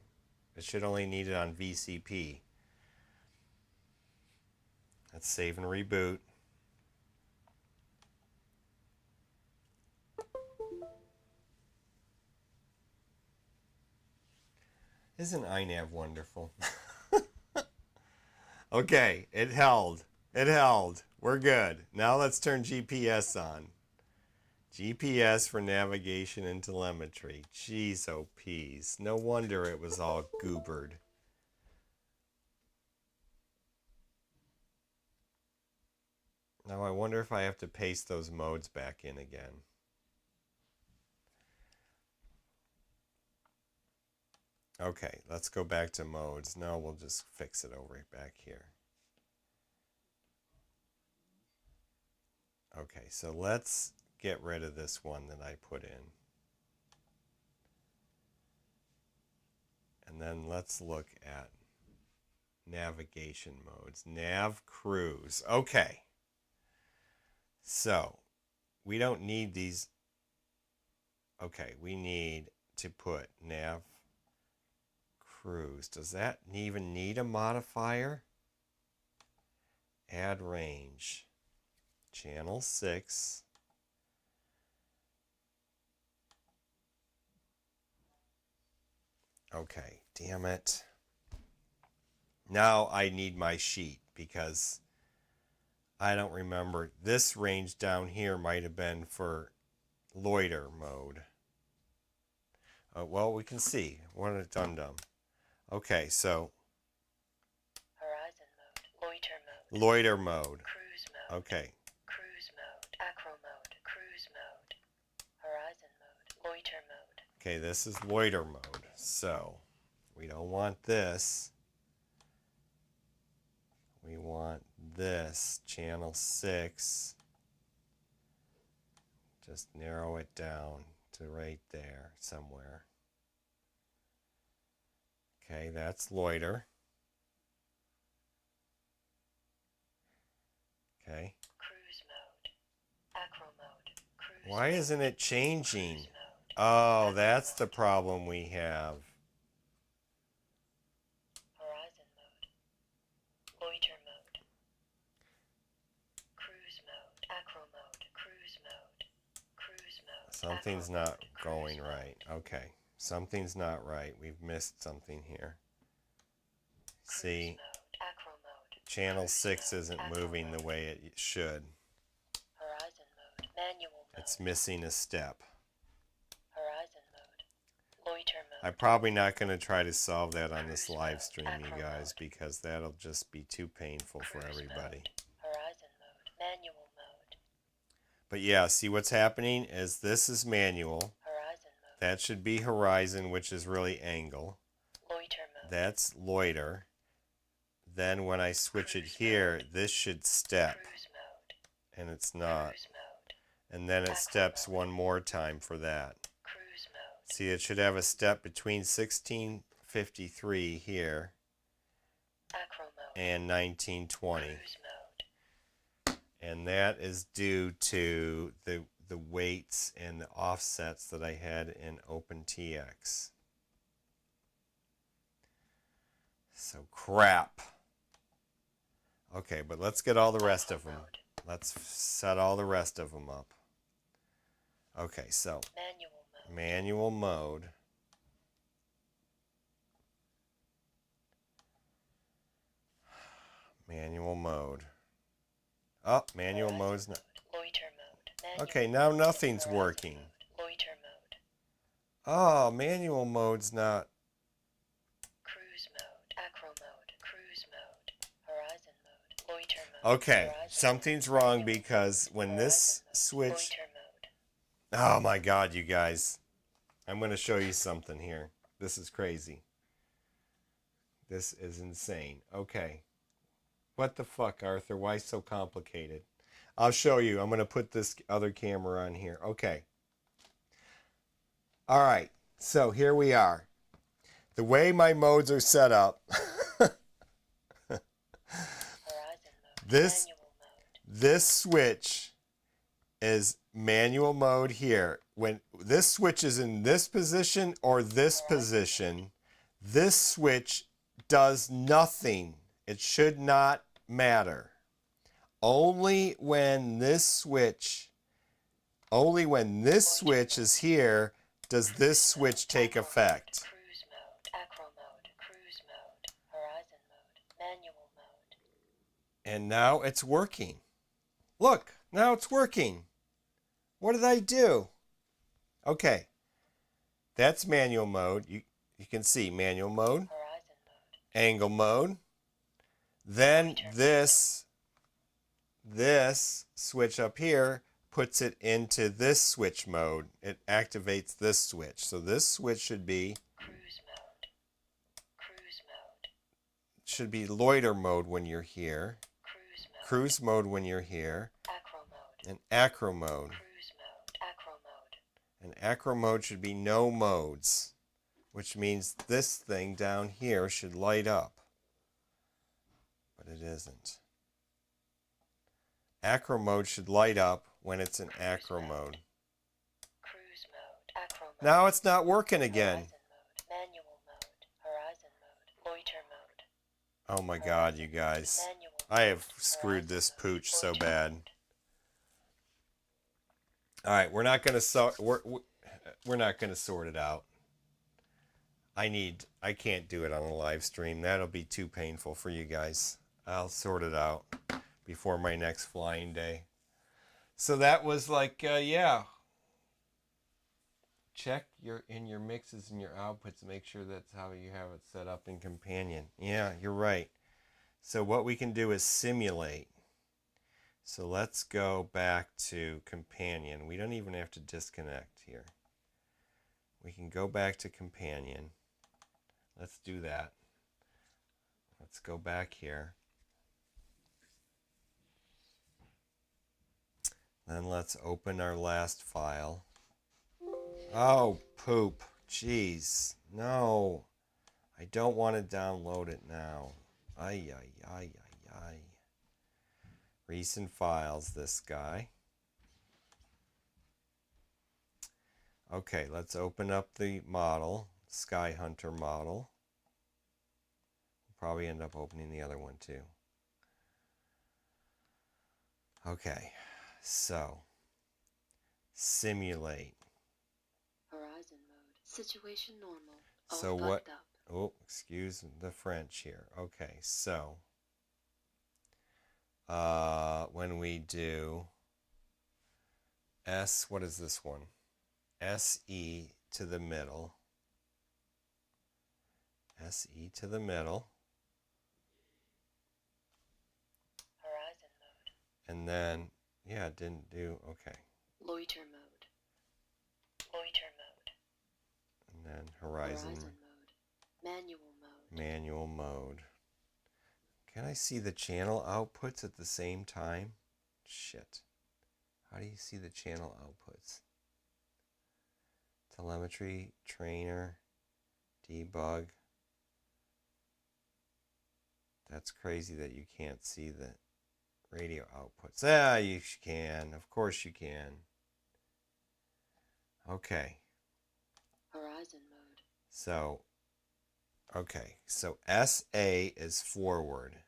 it should only need it on VCP. Let's save and reboot. Isn't iNav wonderful? Okay, it held. It held. We're good. Now let's turn GPS on. GPS for navigation and telemetry. Jeez, oh peas. No wonder it was all goobered. Now I wonder if I have to paste those modes back in again. Okay, let's go back to modes. No, we'll just fix it over back here. Okay, so let's get rid of this one that I put in. And then let's look at navigation modes. Nav cruise. Okay. So, we don't need these. Okay, we need to put nav cruise. Does that even need a modifier? Add range. Channel 6. Okay, damn it. Now I need my sheet because I don't remember. This range down here might have been for loiter mode. Well, we can see. What a dum-dum. Okay, so Horizon mode. Loiter mode. loiter mode. Cruise mode. Okay. Cruise mode. Acro mode. Cruise mode. Horizon mode. Loiter mode. Okay, this is loiter mode. So we don't want this. We want this. Channel 6. Just narrow it down to right there somewhere. Okay, that's loiter. Okay. Cruise mode. Acro mode. Cruise Why mode. isn't it changing? Cruise mode. Oh, that's the problem we have. Horizon mode. Loiter mode. Cruise mode. Acro mode. Cruise mode. Cruise mode. Something's Acro not mode. going Cruise right. mode. Okay. Something's not right. We've missed something here. Cruise See, mode. Acro mode. channel Cruise 6 mode. isn't Acro moving the mode. way it should. Horizon mode. Manual mode. It's missing a step. Horizon mode. Loiter mode. I'm probably not going to try to solve that on this Cruise live mode. stream, you Acro guys, mode. because that'll just be too painful for Cruise everybody. mode. Horizon mode. Manual mode. But yeah, see what's happening is this is manual. Horizon mode. That should be horizon, which is really angle. Loiter mode. That's loiter. Then when I switch it Cruise here, mode. this should step, Cruise mode. and it's not. Cruise mode. And then it Acro steps mode. one more time for that. Cruise mode. See, it should have a step between 1653 here Acro mode. and 1920. Cruise mode. And that is due to the weights and the offsets that I had in OpenTX. So crap. Okay, but let's get all the rest of them. Mode. Let's set all the rest of them up. Okay, so Manual mode. manual mode. Manual mode. Oh, manual Horizon mode's not. mode. Loiter mode. Manual Okay, now mode. nothing's Horizon working. mode. Loiter mode. Oh, manual mode's not. Cruise mode. Acro mode. Cruise mode. Horizon mode. Loiter mode. Okay, Horizon something's mode. wrong Manual because when mode. this Horizon mode. switch. Loiter mode. Oh my God, you guys. I'm going to show you something here. This is crazy. This is insane. Okay. What the fuck, Arthur? Why so complicated? I'll show you. I'm going to put this other camera on here. Okay. All right. So here we are. The way my modes are set up, This Manual mode. this switch is manual mode here. When this switch is in this position or this position, this switch does nothing. It should not matter. Only when this switch is here does this switch take effect. Cruise mode. Acro mode. Cruise mode. Horizon mode. Manual mode. And now it's working. Look, now it's working. What did I do? Okay. That's manual mode. You can see manual mode, Horizon mode. angle mode. Then this switch up here puts it into this switch mode. It activates this switch. So this switch should be Cruise mode. Cruise mode. should be loiter mode when you're here, Cruise mode. cruise mode when you're here, Acro mode. and acro mode. Cruise mode. Acro mode. And acro mode should be no modes, which means this thing down here should light up. But it isn't. Acro mode should light up when it's in acro mode. Cruise mode. Acro mode. Now it's not working again. Horizon mode. Manual mode. Horizon mode. Loiter mode. Oh my God, you guys. Manual I have screwed this pooch so bad. All right, we're not gonna sort it out. I can't do it on a live stream. That'll be too painful for you guys. I'll sort it out before my next flying day. So that was like, yeah. Check your mixes and your outputs. Make sure that's how you have it set up in Companion. Yeah, you're right. So what we can do is simulate. So let's go back to Companion. We don't even have to disconnect here. We can go back to Companion. Let's do that. Let's go back here. Then let's open our last file. Oh, poop. Jeez. No. I don't want to download it now. Ay, ay, ay, ay, ay. Recent files, this guy. Okay, let's open up the model, Sky Hunter model. We'll probably end up opening the other one too. Okay, so simulate. Horizon mode. Situation normal. So what? Oh, excuse the French here. Okay, so when we do S, what is this one? SE to the middle. SE to the middle. Horizon mode. And then, yeah, it didn't do, okay. Loiter mode. Loiter mode. And then horizon mode. Manual mode. manual mode. Can I see the channel outputs at the same time? Shit. How do you see the channel outputs? Telemetry, trainer, debug. That's crazy that you can't see the radio outputs. Ah, you can. Of course you can. Okay. Horizon mode. So, okay. So SA is forward.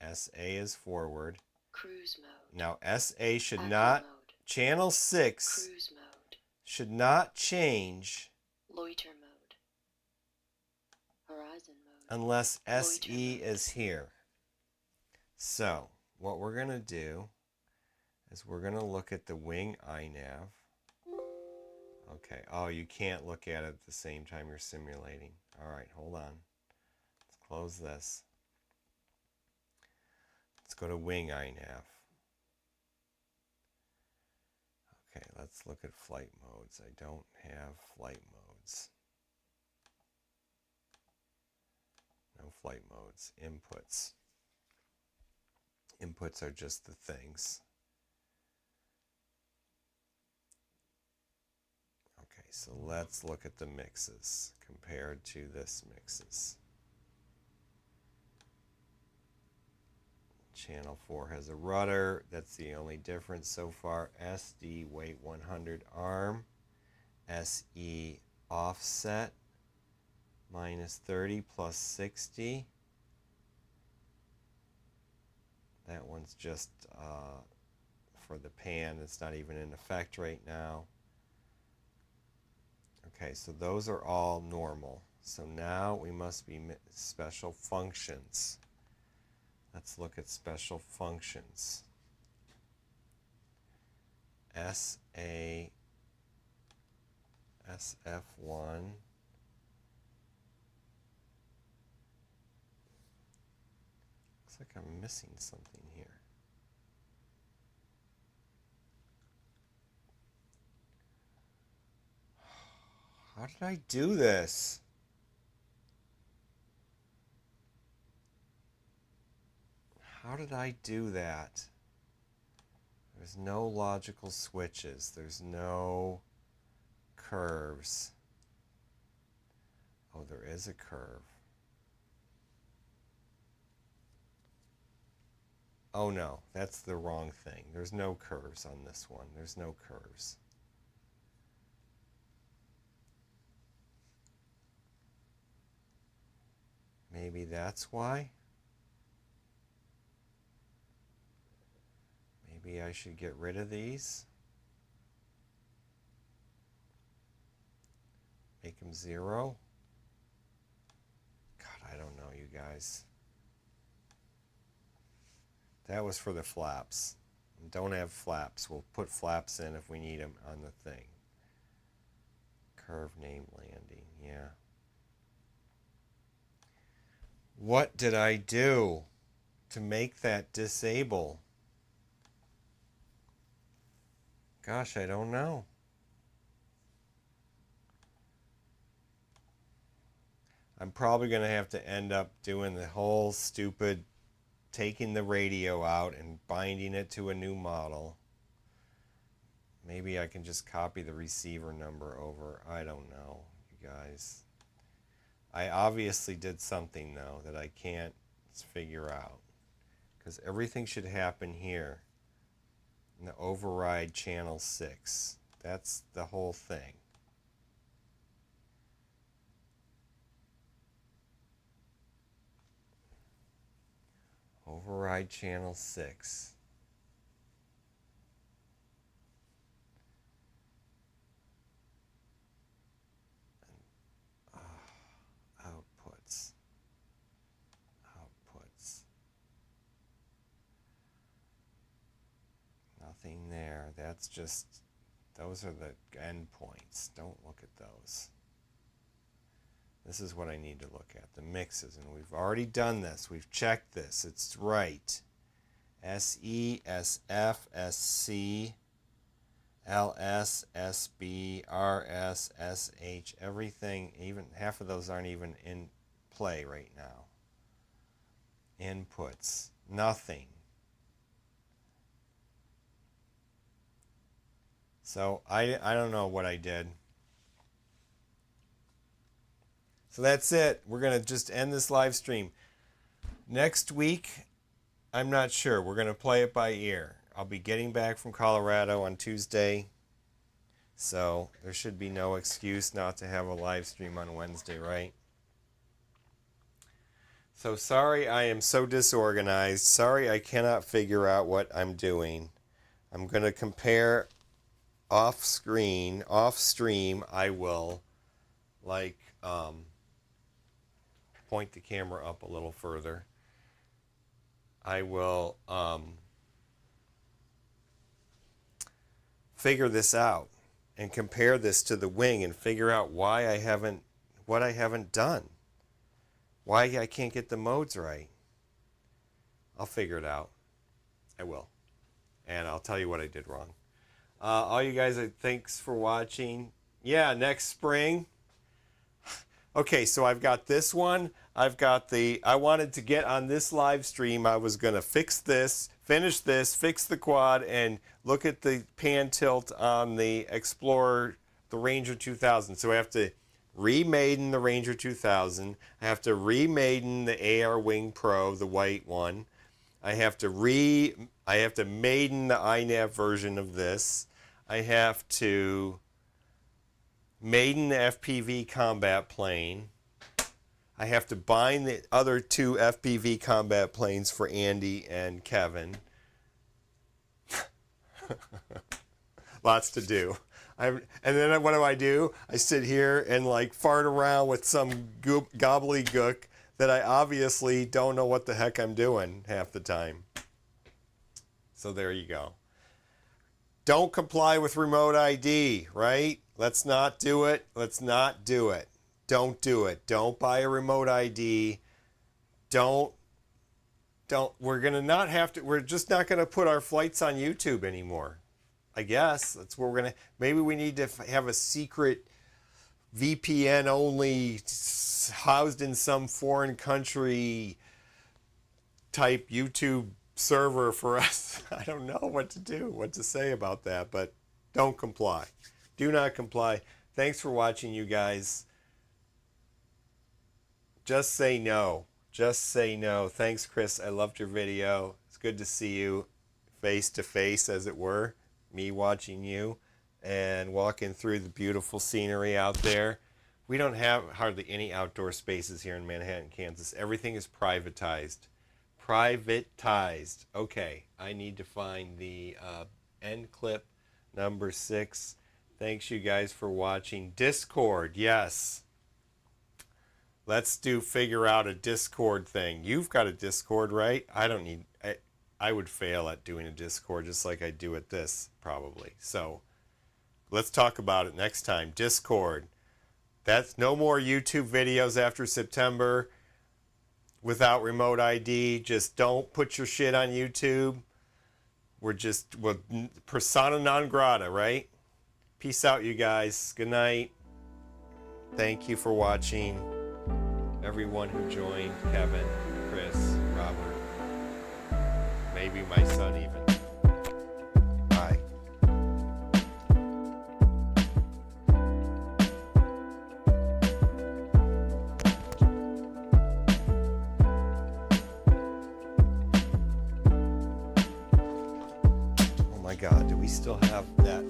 SA is forward. Cruise mode. Now SA should Acro not, mode. channel 6 Cruise mode. should not change Loiter mode. Horizon mode. unless Loiter SE mode. is here. So, what we're going to do is we're going to look at the wing iNav. Okay. Oh, you can't look at it at the same time you're simulating. All right, hold on. Let's close this. Let's go to wing iNav. Okay, let's look at flight modes. I don't have flight modes. No flight modes. Inputs. Inputs are just the things. Okay, so let's look at the mixes compared to this mixes. Channel 4 has a rudder. That's the only difference so far. SD weight 100 arm. SE offset minus 30 plus 60. That one's just for the pan. It's not even in effect right now. Okay, so those are all normal. So now we must be special functions. Let's look at special functions. SA SF1 looks like I'm missing something here. How did I do this? How did I do that? There's no logical switches. There's no curves. Oh, there is a curve. Oh no, that's the wrong thing. There's no curves on this one. There's no curves. Maybe that's why? Maybe I should get rid of these. Make them 0. God, I don't know, you guys. That was for the flaps. Don't have flaps. We'll put flaps in if we need them on the thing. Curve name landing, yeah. What did I do to make that disable? Gosh, I don't know. I'm probably going to have to end up doing the whole stupid taking the radio out and binding it to a new model. Maybe I can just copy the receiver number over. I don't know, you guys. I obviously did something, though, that I can't figure out. Because everything should happen here in the override channel 6. That's the whole thing. Override channel 6. Outputs. Nothing there. That's just, those are the endpoints. Don't look at those. This is what I need to look at, the mixes. And we've already done this. We've checked this. It's right. SE, SF, SC, LS, SB, RS, SH, everything, even half of those aren't even in play right now. Inputs, nothing. So I don't know what I did. So that's it. We're going to just end this live stream. Next week, I'm not sure. We're going to play it by ear. I'll be getting back from Colorado on Tuesday. So there should be no excuse not to have a live stream on Wednesday, right? So sorry I am so disorganized. Sorry I cannot figure out what I'm doing. I'm going to compare off screen, off stream. I will point the camera up a little further. I will figure this out and compare this to the wing and figure out what I haven't done. Why I can't get the modes right. I'll figure it out. I will. And I'll tell you what I did wrong. All you guys, thanks for watching. Yeah, next spring. Okay, so I've got this one. I wanted to get on this live stream. I was going to fix this, finish this, fix the quad, and look at the pan tilt on the Explorer, the Ranger 2000. So I have to remaiden the Ranger 2000. I have to remaiden the AR Wing Pro, the white one. I have to maiden the iNav version of this. I have to maiden the FPV combat plane. I have to bind the other two FPV combat planes for Andy and Kevin. Lots to do. And then what do? I sit here and like fart around with some gobbledygook that I obviously don't know what the heck I'm doing half the time. So there you go. Don't comply with remote ID, right? Let's not do it. Let's not do it. Don't do it. Don't buy a remote ID. We're just not going to put our flights on YouTube anymore. I guess that's where we're going to, maybe we need to have a secret VPN only housed in some foreign country type YouTube server for us. I don't know what to say about that, but don't comply. Do not comply. Thanks for watching, you guys. Just say no. Just say no. Thanks, Chris. I loved your video. It's good to see you face to face, as it were. Me watching you and walking through the beautiful scenery out there. We don't have hardly any outdoor spaces here in Manhattan, Kansas. Everything is privatized. Privatized. Okay, I need to find the end clip number 6. Thanks, you guys, for watching. Discord, yes. Let's figure out a Discord thing. You've got a Discord, right? I would fail at doing a Discord just like I do at this, probably. So let's talk about it next time. Discord. That's no more YouTube videos after September without remote ID. Just don't put your shit on YouTube. We're persona non grata, right? Peace out, you guys. Good night. Thank you for watching. Everyone who joined, Kevin, Chris, Robert, maybe my son even. Bye. Oh my God, do we still have that?